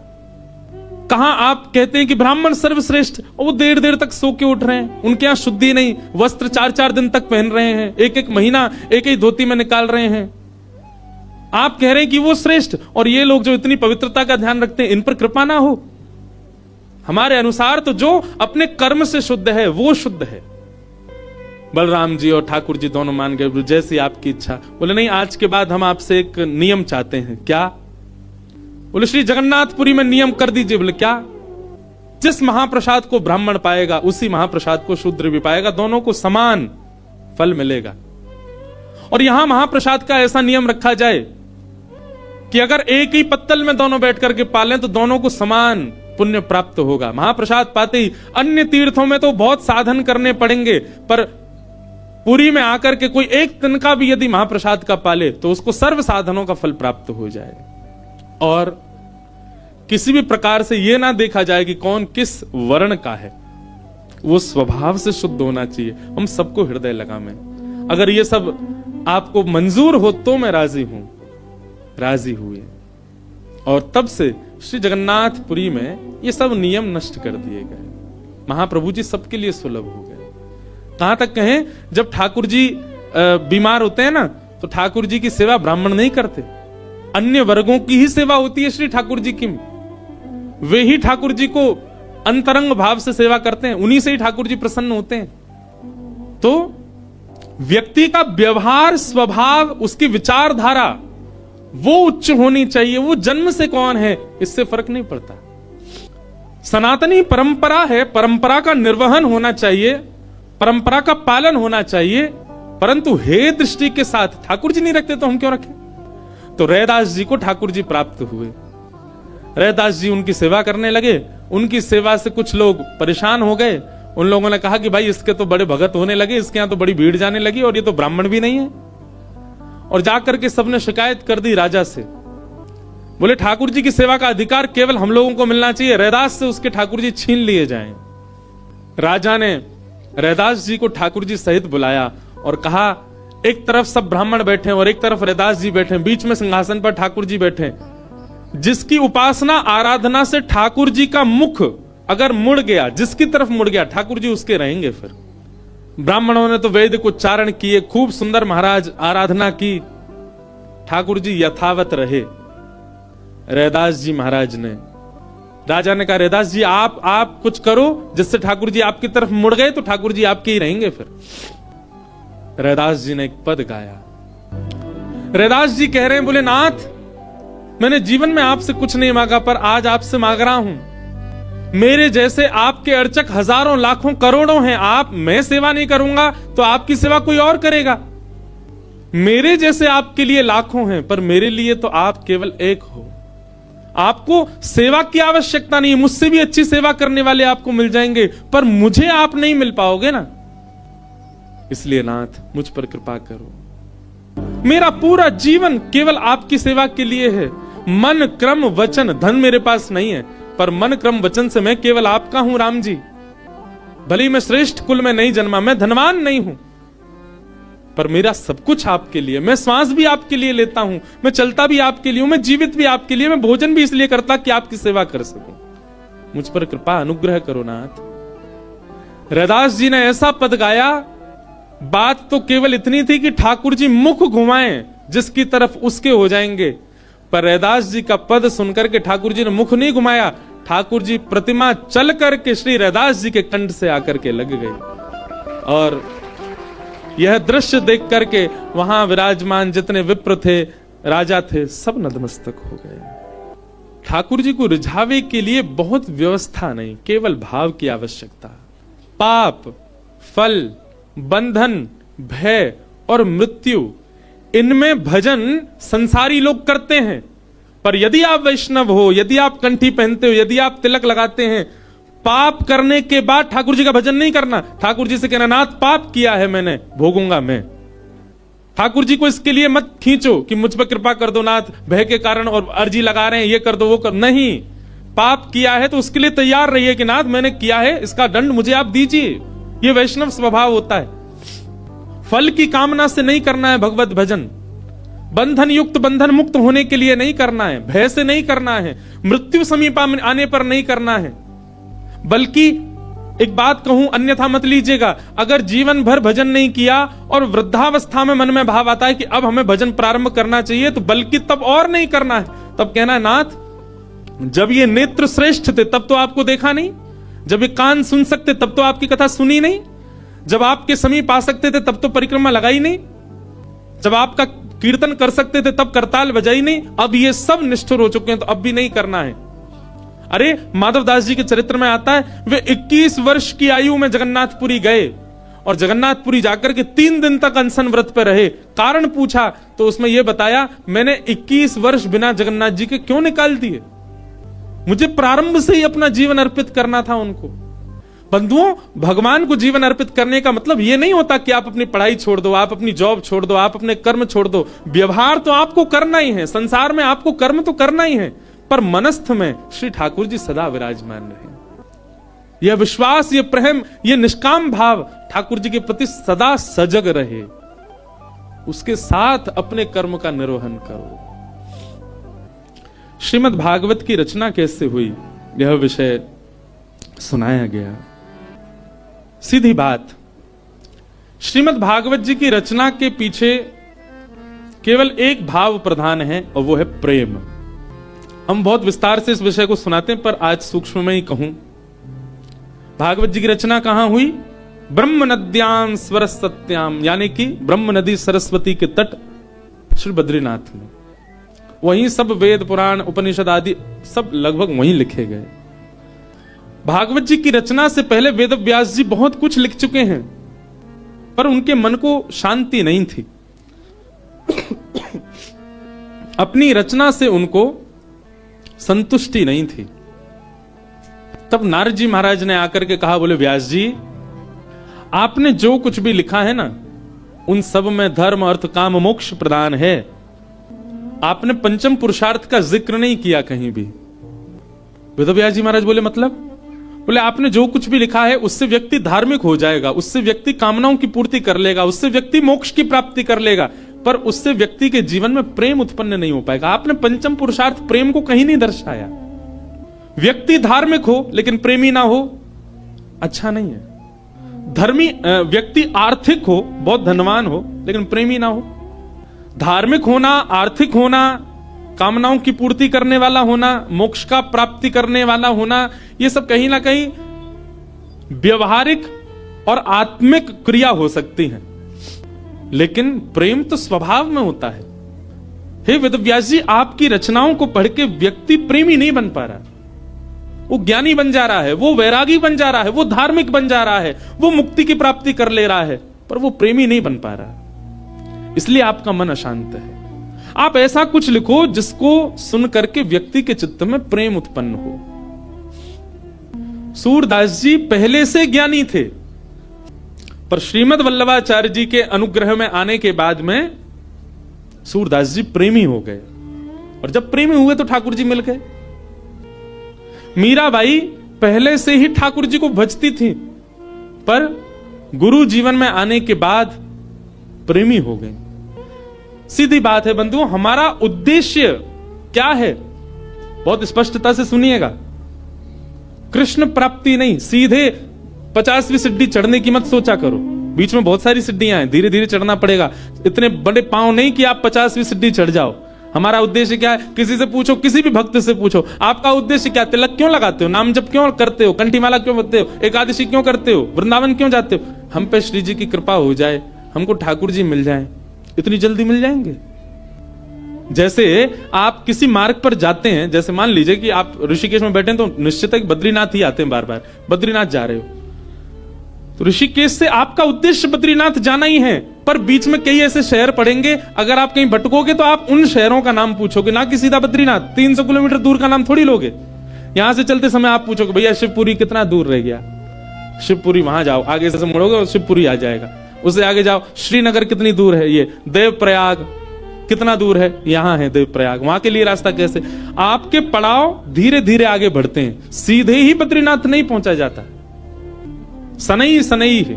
कहां आप कहते हैं कि ब्राह्मण सर्वश्रेष्ठ, और वो देर देर तक सो के उठ रहे हैं, उनके यहां शुद्धि नहीं, वस्त्र 4-4 दिन तक पहन रहे हैं, एक महीना एक ही धोती में निकाल रहे हैं। आप कह रहे हैं कि वो श्रेष्ठ, और ये लोग जो इतनी पवित्रता का ध्यान रखते हैं, इन पर कृपा ना हो। हमारे अनुसार तो जो अपने कर्म से शुद्ध है वो शुद्ध है। बलराम जी और ठाकुर जी दोनों मान गए, जैसी आपकी इच्छा। बोले नहीं, आज के बाद हम आपसे एक नियम चाहते हैं। क्या? बोले श्री जगन्नाथपुरी में नियम कर दीजिए। बोले क्या? जिस महाप्रसाद को ब्राह्मण पाएगा उसी महाप्रसाद को शूद्र भी पाएगा, दोनों को समान फल मिलेगा। और यहां महाप्रसाद का ऐसा नियम रखा जाए कि अगर एक ही पत्तल में दोनों बैठ करके पालें तो दोनों को समान पुण्य प्राप्त होगा। महाप्रसाद पाते ही, अन्य तीर्थों में तो बहुत साधन करने पड़ेंगे, पर पुरी में आकर के कोई एक दिन का भी यदि महाप्रसाद का पाले तो उसको सर्व साधनों का फल प्राप्त हो जाए। और किसी भी प्रकार से यह ना देखा जाए कि कौन किस वर्ण का है, वो स्वभाव से शुद्ध होना चाहिए। हम सबको हृदय लगावें। अगर ये सब आपको मंजूर हो तो मैं राजी हूं। राजी हुए और तब से श्री जगन्नाथपुरी में ये सब नियम नष्ट कर दिए गए। महाप्रभु जी सबके लिए सुलभ हो गए। कहां तक कहें, जब ठाकुर जी बीमार होते हैं ना, तो ठाकुर जी की सेवा ब्राह्मण नहीं करते, अन्य वर्गों की ही सेवा होती है श्री ठाकुर जी की। वे ही ठाकुर जी को अंतरंग भाव से सेवा करते हैं, उन्हीं से ही ठाकुर जी प्रसन्न होते हैं। तो व्यक्ति का व्यवहार, स्वभाव, उसकी विचारधारा वो उच्च होनी चाहिए। वो जन्म से कौन है इससे फर्क नहीं पड़ता। सनातनी परंपरा है, परंपरा का निर्वहन होना चाहिए, परंपरा का पालन होना चाहिए, परंतु हे दृष्टि के साथ ठाकुर जी नहीं रखते तो हम क्यों रखें। तो रैदास जी को ठाकुर जी प्राप्त हुए। रैदास जी उनकी सेवा करने लगे। उनकी सेवा से कुछ लोग परेशान हो गए। उन लोगों ने कहा कि भाई इसके तो बड़े भगत होने लगे, इसके यहां तो बड़ी भीड़ जाने लगी और ये तो ब्राह्मण भी नहीं है। और जाकर के सबने शिकायत कर दी राजा से। बोले ठाकुर जी की सेवा का अधिकार केवल हम लोगों को मिलना चाहिए, रैदास से उसके ठाकुर जी छीन लिए जाएं। राजा ने रैदास जी को ठाकुर जी सहित बुलाया और कहा, एक तरफ सब ब्राह्मण बैठे और एक तरफ रैदास जी बैठे, बीच में सिंहासन पर ठाकुर जी बैठे। जिसकी उपासना आराधना से ठाकुर जी का मुख अगर मुड़ गया, जिसकी तरफ मुड़ गया, ठाकुर जी उसके रहेंगे। फिर ब्राह्मणों ने तो वेद को उच्चारण किए, खूब सुंदर महाराज आराधना की, ठाकुर जी यथावत रहे। रैदास जी महाराज ने, राजा ने कहा रैदास जी आप कुछ करो जिससे ठाकुर जी आपकी तरफ मुड़ गए तो ठाकुर जी आपके ही रहेंगे। फिर रैदास जी ने एक पद गाया। रैदास जी कह रहे हैं, बोले नाथ मैंने जीवन में आपसे कुछ नहीं मांगा, पर आज आपसे मांग रहा हूं। मेरे जैसे आपके अर्चक हजारों लाखों करोड़ों हैं, मैं सेवा नहीं करूंगा तो आपकी सेवा कोई और करेगा। मेरे जैसे आपके लिए लाखों हैं, पर मेरे लिए तो आप केवल एक हो। आपको सेवा की आवश्यकता नहीं, मुझसे भी अच्छी सेवा करने वाले आपको मिल जाएंगे, पर मुझे आप नहीं मिल पाओगे ना। इसलिए नाथ मुझ पर कृपा करो। मेरा पूरा जीवन केवल आपकी सेवा के लिए है। मन क्रम वचन, धन मेरे पास नहीं है, पर मन क्रम वचन से मैं केवल आपका हूं राम जी। भले मैं श्रेष्ठ कुल में नहीं जन्मा, मैं धनवान नहीं हूं, पर मेरा सब कुछ आपके लिए। मैं श्वास भी आपके लिए लेता हूं, मैं चलता भी आपके लिए हूं, मैं जीवित भी आपके लिए, मैं भोजन भी इसलिए करता कि आपकी सेवा कर सकूं। मुझ पर कृपा अनुग्रह करो नाथ। रैदास जी ने ऐसा पद गाया। बात तो केवल इतनी थी कि ठाकुर जी मुख घुमाएं जिसकी तरफ उसके हो जाएंगे, पर रैदास जी का पद सुनकर के ठाकुर जी ने मुख नहीं घुमाया। ठाकुर जी प्रतिमा चल करके श्री रैदास जी के कंठ से आकर के लग गई। और यह दृश्य देख करके वहां विराजमान जितने विप्र थे, राजा थे, सब नतमस्तक हो गए। ठाकुर जी को रिझावे के लिए बहुत व्यवस्था नहीं, केवल भाव की आवश्यकता। पाप, फल, बंधन, भय और मृत्यु, इनमें भजन संसारी लोग करते हैं, पर यदि आप वैष्णव हो, यदि आप कंठी पहनते हो, यदि आप तिलक लगाते हैं, पाप करने के बाद ठाकुर जी का भजन नहीं करना। ठाकुर जी से कहना नाथ पाप किया है मैंने, भोगूंगा मैं। ठाकुर जी को इसके लिए मत खींचो कि मुझ पर कृपा कर दो नाथ, भय के कारण और अर्जी लगा रहे हैं, ये कर दो वो कर, नहीं। पाप किया है तो उसके लिए तैयार रहिए कि नाथ मैंने किया है, इसका दंड मुझे आप दीजिए। ये वैष्णव स्वभाव होता है। फल की कामना से नहीं करना है भगवत भजन। बंधन युक्त, बंधन मुक्त होने के लिए नहीं करना है, भय से नहीं करना है, मृत्यु समीप आने पर नहीं करना है। बल्कि एक बात कहूं, अन्यथा मत लीजिएगा, अगर जीवन भर भजन नहीं किया और वृद्धावस्था में मन में भाव आता है कि अब हमें भजन प्रारंभ करना चाहिए, तो बल्कि तब और नहीं करना है। तब कहना है नाथ जब ये नेत्र श्रेष्ठ थे तब तो आपको देखा नहीं, जब ये कान सुन सकते तब तो आपकी कथा सुनी नहीं, जब आपके समीप आ सकते थे तब तो परिक्रमा लगाई नहीं, जब आपका कीर्तन कर सकते थे तब करताल बजाई नहीं। अब ये सब निष्ठुर हो चुके हैं तो अब भी नहीं करना है। अरे माधवदास जी के चरित्र में आता है, वे 21 वर्ष की आयु में जगन्नाथपुरी गए और जगन्नाथपुरी जाकर के 3 दिन तक अनशन व्रत पर रहे। कारण पूछा तो उसमें यह बताया, मैंने 21 वर्ष बिना जगन्नाथ जी के क्यों निकाल दिए, मुझे प्रारंभ से ही अपना जीवन अर्पित करना था उनको। बंधुओं, भगवान को जीवन अर्पित करने का मतलब यह नहीं होता कि आप अपनी पढ़ाई छोड़ दो, आप अपनी जॉब छोड़ दो, आप अपने कर्म छोड़ दो। व्यवहार तो आपको करना ही है, संसार में आपको कर्म तो करना ही है, पर मनस्थ में श्री ठाकुर जी सदा विराजमान रहे। यह विश्वास, यह प्रेम, यह निष्काम भाव ठाकुर जी के प्रति सदा सजग रहे। उसके साथ अपने कर्म का निर्वहन करो। श्रीमद् भागवत की रचना कैसे हुई, यह विषय सुनाया गया। सीधी बात, श्रीमद् भागवत जी की रचना के पीछे केवल एक भाव प्रधान है और वो है प्रेम। हम बहुत विस्तार से इस विषय को सुनाते हैं, पर आज सूक्ष्म में ही कहूं। भागवत जी की रचना कहां हुई? ब्रह्म नद्याम सरस्वत्याम, यानी कि ब्रह्म नदी सरस्वती के तट श्री बद्रीनाथ में। वहीं सब वेद पुराण उपनिषद आदि सब लगभग वहीं लिखे गए। भागवत जी की रचना से पहले वेद व्यास जी बहुत कुछ लिख चुके हैं, पर उनके मन को शांति नहीं थी। अपनी रचना से उनको संतुष्टि नहीं थी। तब नारद जी महाराज ने आकर के कहा, बोले व्यास जी, आपने जो कुछ भी लिखा है ना, उन सब में धर्म अर्थ काम मोक्ष प्रदान है। आपने पंचम पुरुषार्थ का जिक्र नहीं किया कहीं भी। वेद व्यास जी महाराज बोले मतलब? बोले आपने जो कुछ भी लिखा है उससे व्यक्ति धार्मिक हो जाएगा, उससे व्यक्ति कामनाओं की पूर्ति कर लेगा, उससे व्यक्ति मोक्ष की प्राप्ति कर लेगा, पर उससे व्यक्ति के जीवन में प्रेम उत्पन्न नहीं हो पाएगा। आपने पंचम पुरुषार्थ प्रेम को कहीं नहीं दर्शाया। व्यक्ति धार्मिक हो लेकिन प्रेमी ना हो, अच्छा नहीं है। धर्मी व्यक्ति आर्थिक हो, बहुत धनवान हो, लेकिन प्रेमी ना हो। धार्मिक होना, आर्थिक होना, कामनाओं की पूर्ति करने वाला होना, मोक्ष का प्राप्ति करने वाला होना, ये सब कहीं ना कहीं व्यवहारिक और आत्मिक क्रिया हो सकती है, लेकिन प्रेम तो स्वभाव में होता है। हे वेदव्यास जी, आपकी रचनाओं को पढ़ के व्यक्ति प्रेमी नहीं बन पा रहा, वो ज्ञानी बन जा रहा है, वो वैरागी बन जा रहा है, वो धार्मिक बन जा रहा है, वो मुक्ति की प्राप्ति कर ले रहा है, पर वो प्रेमी नहीं बन पा रहा। इसलिए आपका मन अशांत है। आप ऐसा कुछ लिखो जिसको सुन करके व्यक्ति के चित्त में प्रेम उत्पन्न हो। सूरदास जी पहले से ज्ञानी थे, पर श्रीमद् वल्लभाचार्य जी के अनुग्रह में आने के बाद में सूरदास जी प्रेमी हो गए, और जब प्रेमी हुए तो ठाकुर जी मिल गए। मीराबाई पहले से ही ठाकुर जी को भजती थी, पर गुरु जीवन में आने के बाद प्रेमी हो गए। सीधी बात है बंधुओं, हमारा उद्देश्य क्या है, बहुत स्पष्टता से सुनिएगा। कृष्ण प्राप्ति नहीं, सीधे 50वीं सीढ़ी चढ़ने की मत सोचा करो। बीच में बहुत सारी सीढ़ियां हैं, धीरे धीरे चढ़ना पड़ेगा। इतने बड़े पांव नहीं कि आप 50वीं सीढ़ी चढ़ जाओ। हमारा उद्देश्य क्या है? किसी से पूछो, किसी भी भक्त से पूछो, आपका उद्देश्य क्या? तिलक क्यों लगाते हो? नाम जप क्यों करते हो? कंठीमाला क्यों बदते हो? एकादशी क्यों करते हो? वृंदावन क्यों जाते हो? हम पे श्री जी की कृपा हो जाए, हमको ठाकुर जी मिल जाए। इतनी जल्दी मिल जाएंगे? जैसे आप किसी मार्ग पर जाते हैं, जैसे मान लीजिए कि आप ऋषिकेश में बैठे हैं, तो निश्चित है कि बद्रीनाथ ही आते हैं, बार बार बद्रीनाथ जा रहे हो, तो ऋषिकेश से आपका उद्देश्य बद्रीनाथ जाना ही है, पर बीच में कई ऐसे शहर पड़ेंगे, अगर आप कहीं भटकोगे तो आप उन शहरों का नाम पूछोगे, ना कि सीधा बद्रीनाथ। 300 किलोमीटर दूर का नाम थोड़ी लोगे। यहां से चलते समय आप पूछोगे, भैया शिवपुरी कितना दूर रह गया? शिवपुरी वहां जाओ, आगे से मुड़ोगे और शिवपुरी आ जाएगा। उससे आगे जाओ, श्रीनगर कितनी दूर है? ये देवप्रयाग कितना दूर है? यहां है देवप्रयाग। वहां के लिए रास्ता कैसे? आपके पड़ाव धीरे धीरे आगे बढ़ते हैं, सीधे ही बद्रीनाथ नहीं पहुंचा जाता। सनई सनई है।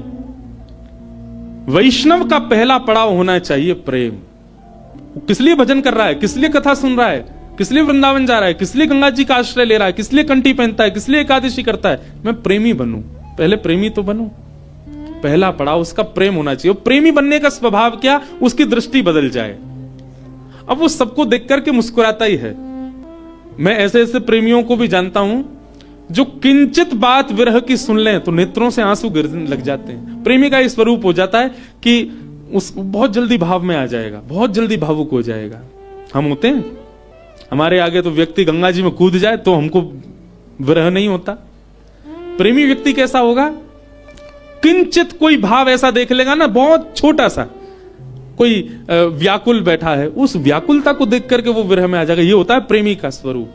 वैष्णव का पहला पड़ाव होना चाहिए प्रेम। किस लिए भजन कर रहा है? किस लिए कथा सुन रहा है? किस लिए वृंदावन जा रहा है? किस लिए गंगा जी का आश्रय ले रहा है? किस लिए कंठी पहनता है? किस लिए एकादशी करता है? मैं प्रेमी बनूं। पहले प्रेमी तो बनूं। पहला पड़ाव उसका प्रेम होना चाहिए। प्रेमी बनने का स्वभाव क्या? उसकी दृष्टि बदल जाए। अब वो सबको देख करके मुस्कुराता ही है। मैं ऐसे ऐसे प्रेमियों को भी जानता हूं जो किंचित बात विरह की सुन लें तो नेत्रों से आंसू गिरने लग जाते हैं। प्रेमी का स्वरूप हो जाता है कि उस बहुत जल्दी भाव में आ जाएगा, बहुत जल्दी भावुक हो जाएगा। हम होते हैं, हमारे आगे तो व्यक्ति गंगा जी में कूद जाए तो हमको विरह नहीं होता। प्रेमी व्यक्ति कैसा होगा? किंचित कोई भाव ऐसा देख लेगा ना, बहुत छोटा सा, कोई व्याकुल बैठा है, उस व्याकुलता को देख करके वो विरह में आ जाएगा। ये होता है प्रेमी का स्वरूप।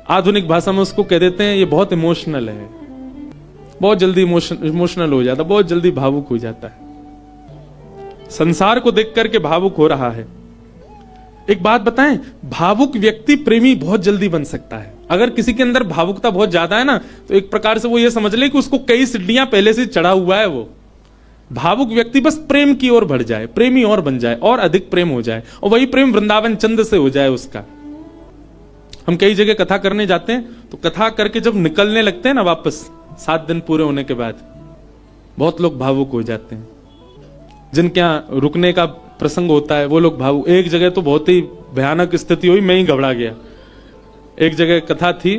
आधुनिक भाषा में उसको कह देते हैं ये बहुत इमोशनल है, बहुत जल्दी इमोशनल हो जाता, बहुत जल्दी भावुक हो जाता है। संसार को देख करके भावुक हो रहा है। एक बात बताएं, भावुक व्यक्ति प्रेमी बहुत जल्दी बन सकता है। अगर किसी के अंदर भावुकता बहुत ज्यादा है ना, तो एक प्रकार से वो ये समझ ले कि उसको कई सीढ़ियां पहले से चढ़ा हुआ है। वो भावुक व्यक्ति बस प्रेम की ओर बढ़ जाए, प्रेमी और बन जाए, और अधिक प्रेम हो जाए, और वही प्रेम वृंदावन चंद से हो जाए उसका। हम कई जगह कथा करने जाते हैं, तो कथा करके जब निकलने लगते हैं ना वापस 7 दिन पूरे होने के बाद, बहुत लोग भावुक हो जाते हैं। जिनके यहाँ रुकने का प्रसंग होता है वो लोग भावुक। एक जगह तो बहुत ही भयानक स्थिति हुई, मैं ही घबरा गया। एक जगह कथा थी,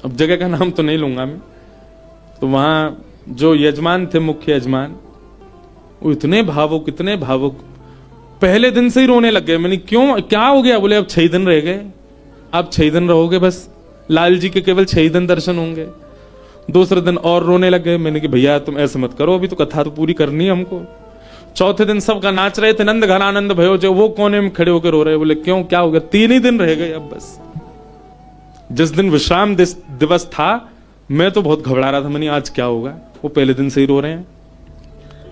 अब जगह का नाम तो नहीं लूंगा मैं, तो वहां जो यजमान थे, मुख्य यजमान, वो इतने भावुक, इतने भावुक, पहले दिन से ही रोने लग गए। मैंने क्यों, क्या हो गया? बोले अब 6 दिन रह गए, आप 6 दिन रहोगे बस, लाल जी के केवल 6 दिन दर्शन होंगे। दूसरे दिन और रोने लग गए। मैंने कि भैया तुम ऐसे मत करो, अभी तो कथा तो पूरी करनी है हमको। चौथे दिन सबका नाच रहे थे, नंद घन आनंद भयो, जो वो कोने में खड़े होकर रो रहे। बोले क्यों, क्या हो गया? 3 ही दिन रह गए अब बस। जिस दिन विश्राम दिवस था, मैं तो बहुत घबरा रहा था, मैंने आज क्या होगा, वो पहले दिन से ही रो रहे हैं।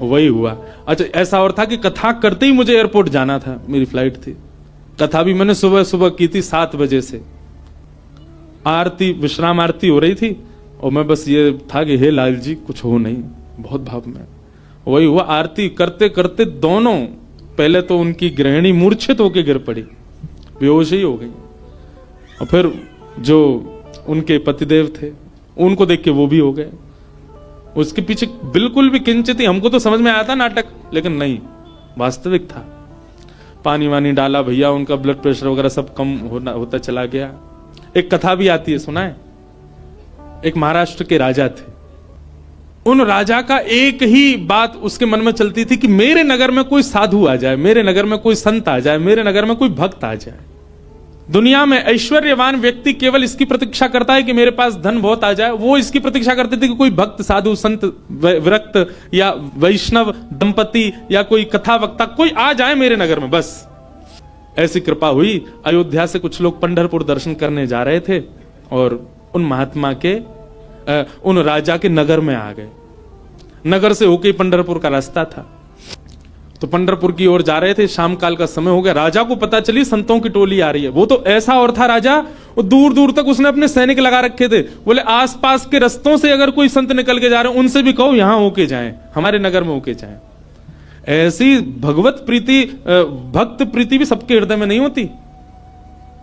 वही हुआ। अच्छा, ऐसा और था कि कथा करते ही मुझे एयरपोर्ट जाना था, मेरी फ्लाइट थी। कथा भी मैंने सुबह सुबह की थी 7 बजे से। आरती, विश्राम आरती हो रही थी, और मैं बस ये था कि हे लाल जी कुछ हो नहीं, बहुत भाव में। वही हुआ, आरती करते करते दोनों, पहले तो उनकी गृहिणी मूर्छित होकर गिर पड़ी, बेहोश ही हो गई, और फिर जो उनके पतिदेव थे उनको देख के वो भी हो गए। उसके पीछे बिल्कुल भी किंचित ही, हमको तो समझ में आया था नाटक, लेकिन नहीं, वास्तविक था। पानी वानी डाला भैया, उनका ब्लड प्रेशर वगैरह सब कम होता चला गया। एक कथा भी आती है, सुना है? एक महाराष्ट्र के राजा थे। उन राजा का एक ही बात उसके मन में चलती थी कि मेरे नगर में कोई साधु आ जाए, मेरे नगर में कोई संत आ जाए, मेरे नगर में कोई भक्त आ जाए। दुनिया में ऐश्वर्यवान व्यक्ति केवल इसकी प्रतीक्षा करता है कि मेरे पास धन बहुत आ जाए। वो इसकी प्रतीक्षा करते थे कि कोई भक्त, साधु, संत, विरक्त या वैष्णव दंपति या कोई कथा वक्ता कोई आ जाए मेरे नगर में, बस। ऐसी कृपा हुई। अयोध्या से कुछ लोग पंढरपुर दर्शन करने जा रहे थे, और उन महात्मा के, उन राजा के नगर में आ गए। नगर से होके पंढरपुर का रास्ता था, तो पंढरपुर की ओर जा रहे थे। शाम काल का समय हो गया। राजा को पता चली संतों की टोली आ रही है। वो तो ऐसा और था राजा, वो दूर दूर तक उसने अपने सैनिक लगा रखे थे। बोले आसपास के रस्तों से अगर कोई संत निकल के जा रहे हैं, उनसे भी कहो यहां होके जाएं, हमारे नगर में होके जाएं। ऐसी भगवत प्रीति, भक्त प्रीति भी सबके हृदय में नहीं होती।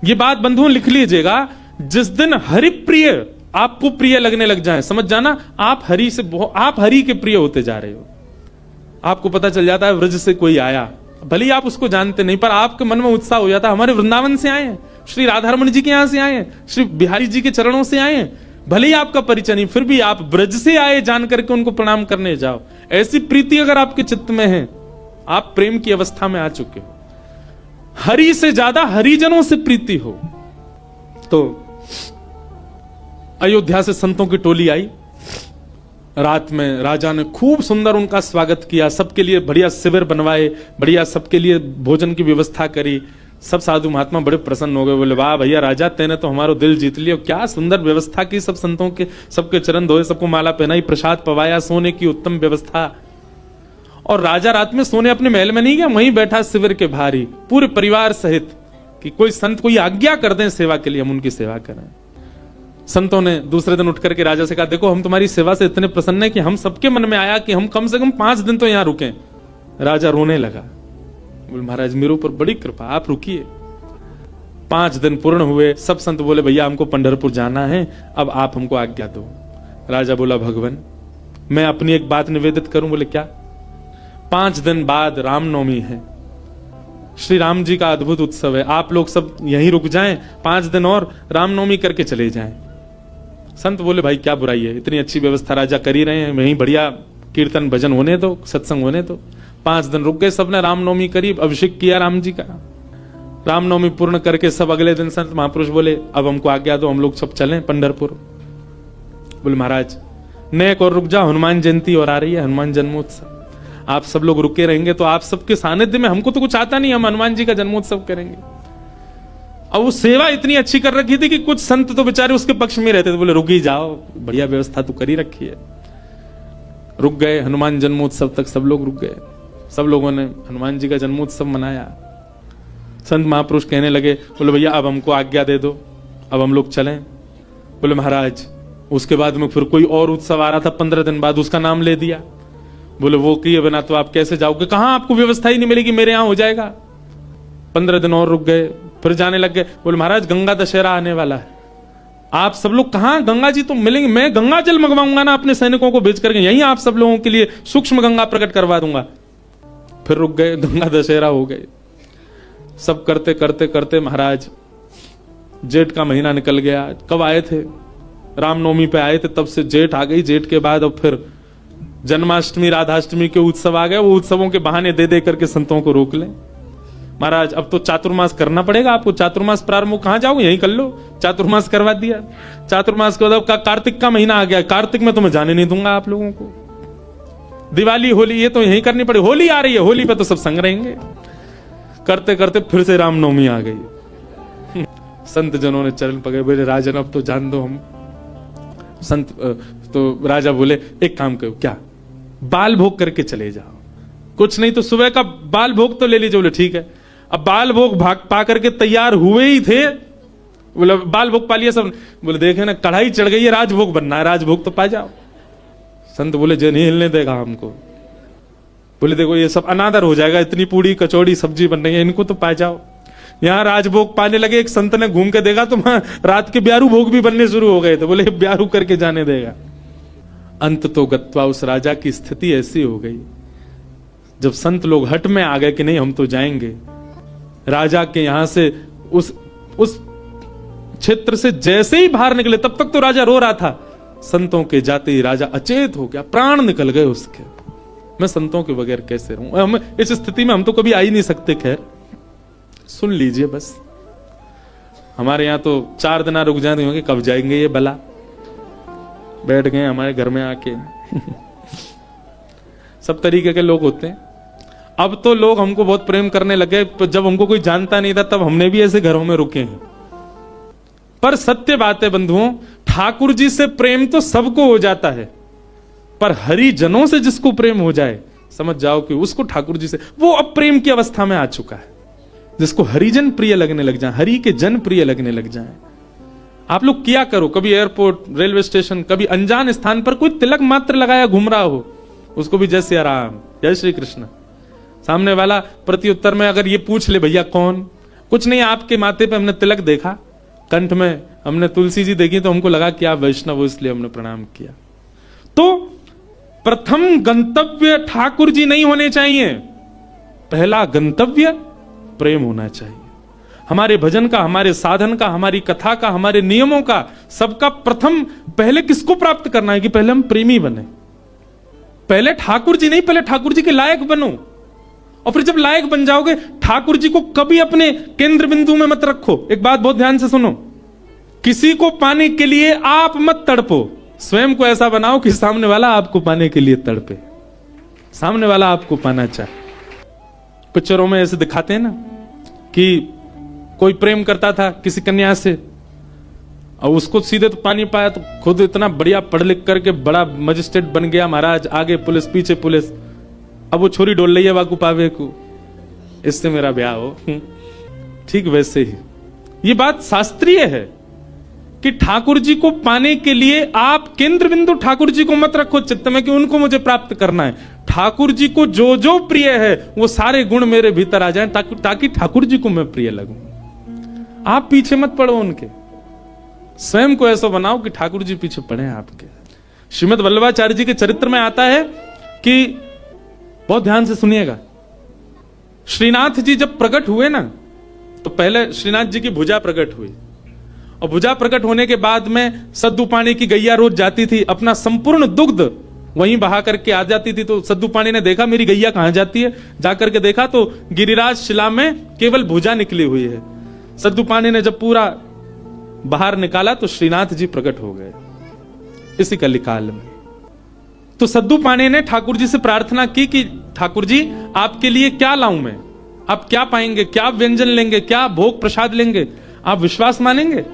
ये बात बंधुओं लिख लीजिएगा, जिस दिन हरि प्रिय आपको प्रिय लगने लग जाए, समझ जाना आप हरि के प्रिय होते जा रहे हो। आपको पता चल जाता है व्रज से कोई आया, भले ही आप उसको जानते नहीं, पर आपके मन में उत्साह हो जाता है, हमारे वृंदावन से आए हैं, श्री राधारमण जी के यहां से आए हैं, श्री बिहारी जी के चरणों से आए हैं। भले ही आपका परिचय नहीं, फिर भी आप ब्रज से आए जान करके उनको प्रणाम करने जाओ। ऐसी प्रीति अगर आपके चित्त में है, आप प्रेम की अवस्था में आ चुके हो। हरि से ज्यादा हरिजनों से प्रीति हो। तो अयोध्या से संतों की टोली आई। रात में राजा ने खूब सुंदर उनका स्वागत किया, सबके लिए बढ़िया शिविर बनवाए, बढ़िया सबके लिए भोजन की व्यवस्था करी। सब साधु महात्मा बड़े प्रसन्न हो गए। बोले वाह भैया राजा, तेने तो हमारा दिल जीत लिया, क्या सुंदर व्यवस्था की। सब संतों के, सबके चरण धोए, सबको माला पहनाई, प्रसाद पवाया, सोने की उत्तम व्यवस्था। और राजा रात में सोने अपने महल में नहीं गया, वहीं बैठा शिविर के भारी पूरे परिवार सहित, कि कोई संत कोई आज्ञा कर दें सेवा के लिए, हम उनकी सेवा करें। संतों ने दूसरे दिन उठ करके राजा से कहा, देखो हम तुम्हारी सेवा से इतने प्रसन्न है कि हम सबके मन में आया कि हम कम से कम 5 दिन तो यहां रुकें। राजा रोने लगा, बोले महाराज मेरे ऊपर बड़ी कृपा, आप रुकिए। 5 दिन पूर्ण हुए। सब संत बोले भैया हमको पंढरपुर जाना है, अब आप हमको आज्ञा दो। राजा बोला भगवान मैं अपनी एक बात निवेदित करूं। बोले क्या? 5 दिन बाद रामनवमी है, श्री राम जी का अद्भुत उत्सव है, आप लोग सब यहीं रुक जाएं, 5 दिन और रामनवमी करके चले जाएं। संत बोले भाई क्या बुराई है, इतनी अच्छी व्यवस्था राजा कर ही रहे हैं, वहीं बढ़िया कीर्तन भजन होने दो, सत्संग होने दो। 5 दिन रुक गए, सबने रामनवमी करी, अभिषेक किया राम जी का। रामनवमी पूर्ण करके सब अगले दिन संत महापुरुष बोले अब हमको आज्ञा दो, हम लोग सब चलें पंढरपुर। बोले महाराज नेक और रुक जाओ, हनुमान जयंती और आ रही है, हनुमान जन्मोत्सव, आप सब लोग रुके रहेंगे तो आप सबके सानिध्य में, हमको तो कुछ आता नहीं, हम हनुमान जी का जन्मोत्सव करेंगे। अब वो सेवा इतनी अच्छी कर रखी थी कि कुछ संत तो बेचारे उसके पक्ष में रहते थे, बोले रुक ही जाओ, बढ़िया व्यवस्था तो करी रखी है। रुक गए, हनुमान जन्मोत्सव तक सब लोग रुक गए। सब लोगों ने हनुमान जी का जन्मोत्सव मनाया। संत महापुरुष कहने लगे, बोले भैया अब हमको आज्ञा दे दो, अब हम लोग चलें। बोले महाराज उसके बाद में फिर कोई और उत्सव आ रहा था 15 दिन बाद, उसका नाम ले दिया। बोले वो किए बिना तो आप कैसे जाओगे? कहां आपको व्यवस्था ही नहीं मिलेगी, मेरे यहां हो जाएगा। 15 दिन और रुक गए, फिर जाने लग गए। बोले महाराज गंगा दशहरा आने वाला है, आप सब लोग कहां, गंगा जी तो मिलेंगे, मैं गंगा जल मंगवाऊंगा ना अपने सैनिकों को भेज करके, यहीं आप सब लोगों के लिए सूक्ष्म गंगा प्रकट करवा दूंगा। फिर रुक गए, गंगा दशहरा हो गए। सब करते करते करते महाराज जेठ का महीना निकल गया। कब आए थे? रामनवमी पे आए थे, तब से जेठ आ गई। जेठ के बाद अब फिर जन्माष्टमी राधाष्टमी के उत्सव आ गए। वो उत्सवों के बहाने दे दे करके संतों को रोक लें। महाराज अब तो चातुर्मास करना पड़ेगा आपको, चातुर्मास प्रारंभ, कहां जाओगे, यहीं कर लो। चातुर्मास करवा दिया। चातुर्मास के बाद कार्तिक का महीना आ गया, कार्तिक में तो मैं जाने नहीं दूंगा आप लोगों को। दिवाली होली ये तो यहीं करनी पड़ेगी, होली आ रही है, होली पे तो सब संग रहेंगे। करते करते फिर से रामनवमी आ गई। संत जनों ने चरण पकड़े, बोले राजन अब तो जान दो हम। संत तो राजा बोले एक काम करो, क्या बाल भोग करके चले जाओ, कुछ नहीं तो सुबह का बाल भोग तो ले लीजिए। बोले ठीक है। अब बाल भोग भाग पा करके तैयार हुए ही थे, बोले बाल भोग पा लिया सब। बोले देखे ना कढ़ाई चढ़ गई है, राजभोग बनना है, राजभोग तो पा जाओ। संत बोले जो नहीं हिलने देगा हमको। बोले देखो ये सब अनादर हो जाएगा, इतनी पूड़ी कचौड़ी सब्जी बन रही है, इनको तो पा जाओ। यहां राजभोग पाने लगे, एक संत ने घूम के देखा तो रात के ब्यारू भोग भी बनने शुरू हो गए थे। बोले ब्यारू करके जाने देगा। अंत तो गत्वा उस राजा की स्थिति ऐसी हो गई, जब संत लोग हट में आ गए कि नहीं हम तो जाएंगे, राजा के यहां से उस क्षेत्र से जैसे ही बाहर निकले, तब तक तो राजा रो रहा था, संतों के जाते ही राजा अचेत हो गया, प्राण निकल गए उसके। मैं संतों के बगैर कैसे रहूं? हम इस स्थिति में हम तो कभी आ ही नहीं सकते। खैर सुन लीजिए, बस हमारे यहां तो 4 दिन रुक जाते होंगे, कब जाएंगे ये बला। बैठ गए हमारे घर में आके। सब तरीके के लोग होते हैं। अब तो लोग हमको बहुत प्रेम करने लगे, जब हमको कोई जानता नहीं था तब हमने भी ऐसे घरों में रुके हैं। पर सत्य बात है बंधुओं, ठाकुर जी से प्रेम तो सबको हो जाता है, पर हरिजनों से जिसको प्रेम हो जाए, समझ जाओ कि उसको ठाकुर जी से, वो अब प्रेम की अवस्था में आ चुका है। जिसको हरिजन प्रिय लगने लग जाए, हरि के जन प्रिय लगने लग जाए। आप लोग किया करो, कभी एयरपोर्ट, रेलवे स्टेशन, कभी अनजान स्थान पर कोई तिलक मात्र लगाया घूम रहा हो, उसको भी जय श्री राम, जय श्री कृष्ण। सामने वाला प्रत्युत्तर में अगर ये पूछ ले भैया कौन, कुछ नहीं आपके माथे पे हमने तिलक देखा, कंठ में हमने तुलसी जी देखी तो हमको लगा कि आप वैष्णव हो इसलिए हमने प्रणाम किया। तो प्रथम गंतव्य ठाकुर जी नहीं होने चाहिए, पहला गंतव्य प्रेम होना चाहिए। हमारे भजन का, हमारे साधन का, हमारी कथा का, हमारे नियमों का, सबका प्रथम पहले किसको प्राप्त करना है कि पहले हम प्रेमी बने। पहले ठाकुर जी नहीं, पहले ठाकुर जी के लायक बनो। और फिर जब लायक बन जाओगे, ठाकुर जी को कभी अपने केंद्र बिंदु में मत रखो। एक बात बहुत ध्यान से सुनो, किसी को पाने के लिए आप मत तड़पो, स्वयं को ऐसा बनाओ कि सामने वाला आपको पाने के लिए तड़पे, सामने वाला आपको पाना चाहे। पिक्चरों में ऐसे दिखाते हैं ना कि कोई प्रेम करता था किसी कन्या से और उसको सीधे तो पानी पाया तो खुद इतना बढ़िया पढ़ लिख करके बड़ा मजिस्ट्रेट बन गया महाराज, आगे पुलिस पीछे पुलिस, अब वो छोरी डोल रही है वाकू पावे को, इससे मेरा ब्याह हो। ठीक वैसे ही ये बात शास्त्रीय है कि ठाकुर जी को पाने के लिए आप केंद्र बिंदु ठाकुर जी को मत रखो चित्त में कि उनको मुझे प्राप्त करना है। ठाकुर जी को जो जो प्रिय है वो सारे गुण मेरे भीतर आ जाएं ताकि ठाकुर जी को मैं प्रिय लगूं। आप पीछे मत पड़ो उनके, स्वयं को ऐसा बनाओ कि ठाकुर जी पीछे पड़े आपके। श्रीमद् वल्लभाचार्य जी के चरित्र में आता है कि, बहुत ध्यान से सुनिएगा, श्रीनाथ जी जब प्रकट हुए ना तो पहले श्रीनाथ जी की भुजा प्रकट हुई और भुजा प्रकट होने के बाद में सद्दू पानी की गैया रोज जाती थी, अपना संपूर्ण दुग्ध वहीं बहा करके आ जाती थी। तो सद्दू पानी ने देखा मेरी गैया कहां जाती है, जाकर के देखा तो गिरिराज शिला में केवल भुजा निकली हुई है। सद्दू पानी ने जब पूरा बाहर निकाला तो श्रीनाथ जी प्रकट हो गए इसी कलिकाल में। तो सद्दू पानी ने ठाकुर जी से प्रार्थना की कि ठाकुर जी आपके लिए क्या लाऊं मैं, आप क्या पाएंगे, क्या व्यंजन लेंगे, क्या भोग प्रसाद लेंगे, आप विश्वास मानेंगे।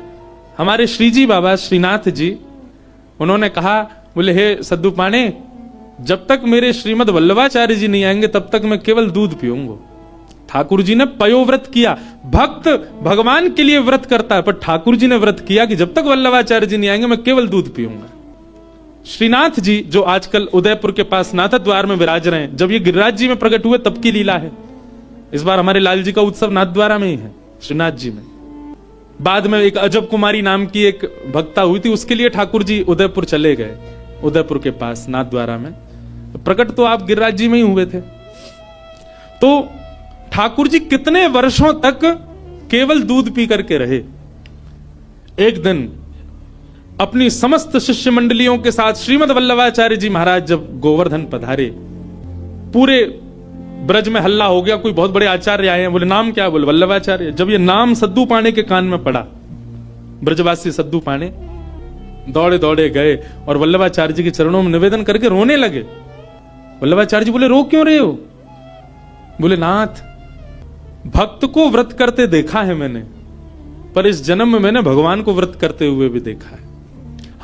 हमारे श्री जी बाबा श्रीनाथ जी उन्होंने कहा, बोले हे सद्दू पाने, जब तक मेरे श्रीमद् वल्लभाचार्य जी नहीं आएंगे तब तक मैं केवल दूध पीऊंगा। ठाकुर जी ने पयोव्रत किया, भक्त भगवान के लिए व्रत करता है, पर ठाकुर जी ने व्रत किया कि जब तक वल्लभाचार्य जी नहीं आएंगे मैं केवल दूध पीऊंगा। श्रीनाथ जी जो आजकल उदयपुर के पास नाथद्वार द्वार में विराज रहे हैं, जब ये गिरिराज जी में प्रकट हुए तब की लीला है। इस बार हमारे लाल जी का उत्सव नाथद्वारा में ही है, श्रीनाथ जी में। बाद में एक अजब कुमारी नाम की एक भक्ता हुई थी, उसके लिए ठाकुर जी उदयपुर चले गए, उदयपुर के पास नाथद्वारा में। तो प्रकट तो आप गिरिराज जी में ही हुए थे। तो ठाकुर जी कितने वर्षों तक केवल दूध पी करके रहे। एक दिन अपनी समस्त शिष्य मंडलियों के साथ श्रीमद वल्लभाचार्य जी महाराज जब गोवर्धन पधारे, पूरे ब्रज में हल्ला हो गया, कोई बहुत बड़े आचार्य आए हैं। बोले नाम क्या? बोले वल्लभाचार्य। जब ये नाम सद्दू पाणे के कान में पड़ा, ब्रजवासी सद्दू पाणे दौड़े दौड़े गए और वल्लभाचार्य जी के चरणों में निवेदन करके रोने लगे। वल्लभाचार्य जी बोले रो क्यों रहे हो? बोले नाथ, भक्त को व्रत करते देखा है मैंने, पर इस जन्म में मैंने भगवान को व्रत करते हुए भी देखा है।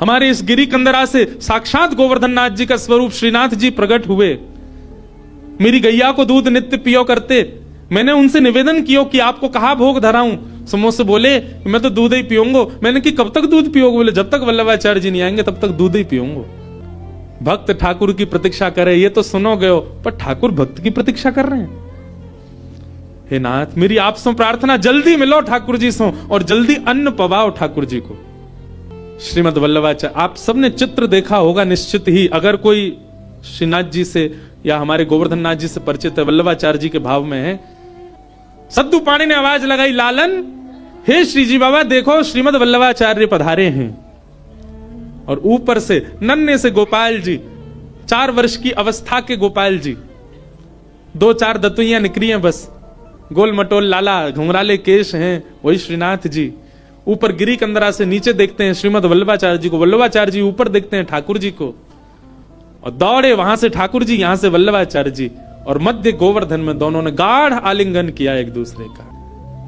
हमारे इस गिरी कंदरा से साक्षात गोवर्धन नाथ जी का स्वरूप श्रीनाथ जी प्रकट हुए। मेरी गैया को दूध नित्य पियो करते, मैंने उनसे निवेदन किया कि आपको कहा भोग धराऊं। समोसे बोले मैं तो दूध ही पीऊंगा। मैंने कि कब तक दूध पियोगे? बोले जब तक वल्लभाचार्य जी नहीं आएंगे तब तक दूध ही पीऊंगा। भक्त ठाकुर की प्रतीक्षा करे ये तो सुनोगे हो, पर ठाकुर भक्त की प्रतीक्षा कर रहे हैं। हे नाथ, मेरी आपसे प्रार्थना, जल्दी मिलो ठाकुर जी से और जल्दी अन्न पवाओ ठाकुर जी को। श्रीमद वल्लभाचार्य, आप सबने चित्र देखा होगा निश्चित ही, अगर कोई श्रीनाथ जी से या हमारे गोवर्धन नाथ जी से परिचित है, वल्लभाचार्य जी के भाव में है। सद्दू पाणी ने आवाज लगाई, लालन, हे श्री जी बाबा देखो श्रीमद वल्लभाचार्य पधारे हैं। और ऊपर से नन्हे से गोपाल जी, 4 वर्ष की अवस्था के गोपाल जी, 2-4 दतुइयां निकली हैं बस, गोल मटोल लाला, घुंघराले केश हैं, वही श्रीनाथ जी। ऊपर गिरी कंदरा से नीचे देखते हैं श्रीमद वल्लभाचार्य जी को, वल्लभाचार्य जी ऊपर देखते हैं ठाकुर जी को, और दौड़े वहां से ठाकुर जी, यहां से वल्लभाचार्य जी, और मध्य गोवर्धन में दोनों ने गाढ़ आलिंगन किया एक दूसरे का।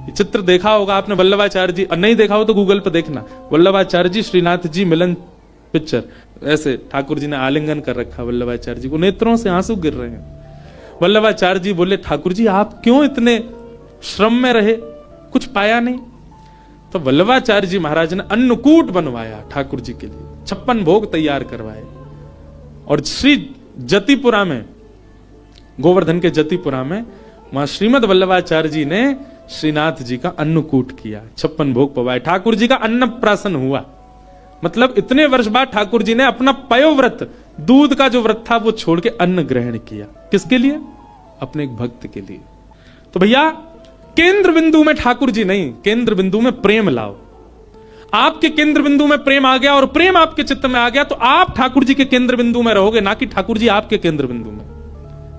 ये चित्र देखा होगा आपने वल्लभाचार्य जी, और नहीं देखा हो तो गूगल पर देखना, वल्लभाचार्य जी श्रीनाथ जी मिलन पिक्चर। ऐसे ठाकुर जी ने आलिंगन कर रखा वल्लभाचार्य जी को, नेत्रों से आंसू गिर रहे हैं। वल्लभाचार्य जी बोले ठाकुर जी आप क्यों इतने श्रम में रहे, कुछ पाया नहीं? तो वल्लभाचार्य जी महाराज ने अन्नकूट बनवाया ठाकुर जी के लिए, 56 भोग तैयार करवाए। और श्री जतिपुरा में, गोवर्धन के जतिपुरा में, वहां श्रीमद वल्लभाचार्य जी ने श्रीनाथ जी का अन्नकूट किया, 56 भोग पवाए, ठाकुर जी का अन्न प्राशन हुआ। मतलब इतने वर्ष बाद ठाकुर जी ने अपना पयोव्रत, दूध का जो व्रत था वो छोड़ के अन्न ग्रहण किया। किसके लिए? अपने एक भक्त के लिए। तो भैया केंद्र बिंदु में ठाकुर जी नहीं, केंद्र बिंदु में प्रेम लाओ। आपके केंद्र बिंदु में प्रेम आ गया और प्रेम आपके चित्त में आ गया तो आप ठाकुर जी के केंद्र बिंदु में रहोगे, ना कि ठाकुर जी आपके केंद्र बिंदु में।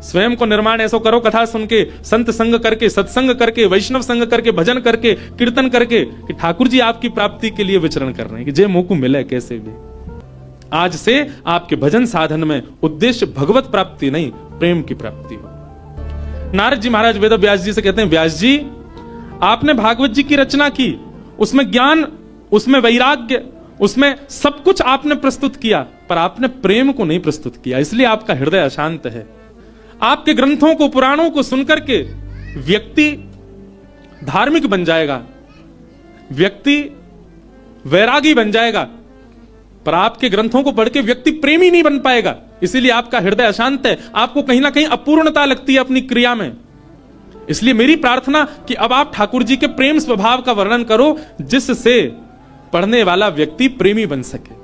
स्वयं को निर्माण ऐसा करो, कथा सुन के, संत संग करके, सत्संग करके, वैष्णव संग करके, भजन करके, कीर्तन करके, कि ठाकुर जी आपकी प्राप्ति के लिए विचरण कर रहे हैं कि जे मुंह को मिले कैसे भी। आज से आपके भजन साधन में उद्देश्य भगवत प्राप्ति नहीं, प्रेम की प्राप्ति हो। नारद जी महाराज वेद व्यास जी से कहते हैं, व्यास जी आपने भागवत जी की रचना की, उसमें ज्ञान, उसमें वैराग्य, उसमें सब कुछ आपने प्रस्तुत किया, पर आपने प्रेम को नहीं प्रस्तुत किया, इसलिए आपका हृदय अशांत है। आपके ग्रंथों को, पुराणों को सुनकर के व्यक्ति धार्मिक बन जाएगा, व्यक्ति वैरागी बन जाएगा, पर आपके ग्रंथों को पढ़ के व्यक्ति प्रेमी नहीं बन पाएगा, इसीलिए आपका हृदय अशांत है। आपको कहीं ना कहीं अपूर्णता लगती है अपनी क्रिया में। इसलिए मेरी प्रार्थना कि अब आप ठाकुर जी के प्रेम स्वभाव का वर्णन करो, जिससे पढ़ने वाला व्यक्ति प्रेमी बन सके।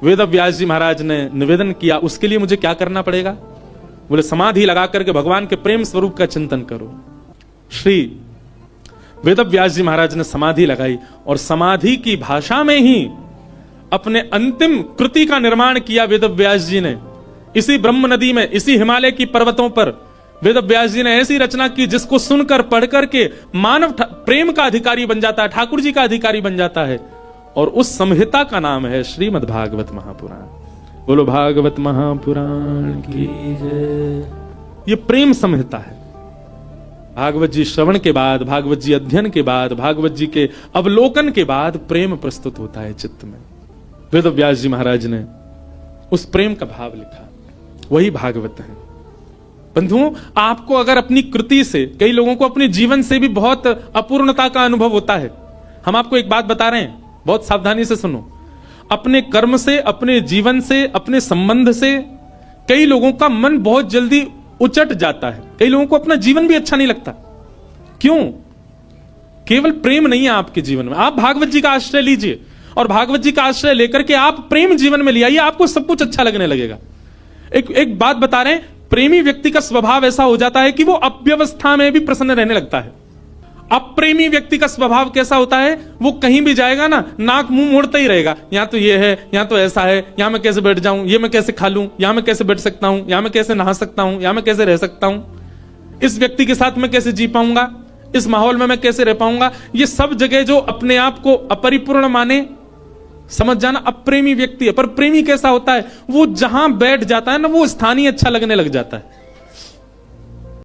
वेद व्यास जी महाराज ने निवेदन किया, उसके लिए मुझे क्या करना पड़ेगा? बोले समाधि लगा करके भगवान के प्रेम स्वरूप का चिंतन करो। श्री वेद व्यास जी महाराज ने समाधि लगाई और समाधि की भाषा में ही अपने अंतिम कृति का निर्माण किया। वेद व्यास जी ने इसी ब्रह्म नदी में, इसी हिमालय की पर्वतों पर वेद व्यास जी ने ऐसी रचना की जिसको सुनकर पढ़कर के मानव प्रेम का अधिकारी बन जाता है, ठाकुर जी का अधिकारी बन जाता है। और उस संहिता का नाम है श्रीमद् भागवत महापुराण। बोलो भागवत महापुराण की जय। ये प्रेम संहिता है। भागवत जी श्रवण के बाद, भागवत जी अध्ययन के बाद, भागवत जी के अवलोकन के बाद प्रेम प्रस्तुत होता है चित्त में। वेद व्यास जी महाराज ने उस प्रेम का भाव लिखा, वही भागवत है। बंधुओं, आपको अगर अपनी कृति से, कई लोगों को अपने जीवन से भी बहुत अपूर्णता का अनुभव होता है। हम आपको एक बात बता रहे हैं, बहुत सावधानी से सुनो। अपने कर्म से, अपने जीवन से, अपने संबंध से कई लोगों का मन बहुत जल्दी उचट जाता है। कई लोगों को अपना जीवन भी अच्छा नहीं लगता। क्यों? केवल प्रेम नहीं है आपके जीवन में। आप भागवत जी का आश्रय लीजिए और भागवत जी का आश्रय लेकर के आप प्रेम जीवन में ले आइए, आपको सब कुछ अच्छा लगने लगेगा। एक बात बता रहे हैं, प्रेमी व्यक्ति का स्वभाव ऐसा हो जाता है कि वो अव्यवस्था में भी प्रसन्न रहने लगता है। अप्रेमी व्यक्ति का स्वभाव कैसा होता है? वो कहीं भी जाएगा ना, नाक मुंह मोड़ता ही रहेगा। यहां तो ये है, यहां तो ऐसा है, यहां मैं कैसे बैठ जाऊं, ये मैं कैसे खा लूं, यहां मैं कैसे बैठ सकता हूं, यहां मैं कैसे नहा सकता हूं, यहां मैं कैसे रह सकता हूं, इस व्यक्ति के साथ मैं कैसे जी पाऊंगा, इस माहौल में मैं कैसे रह पाऊंगा। ये सब जगह जो अपने आप को अपरिपूर्ण माने, समझ जाना, अप्रेमी व्यक्ति है। पर प्रेमी कैसा होता है? वो जहां बैठ जाता है ना, वो स्थान ही अच्छा लगने लग जाता है।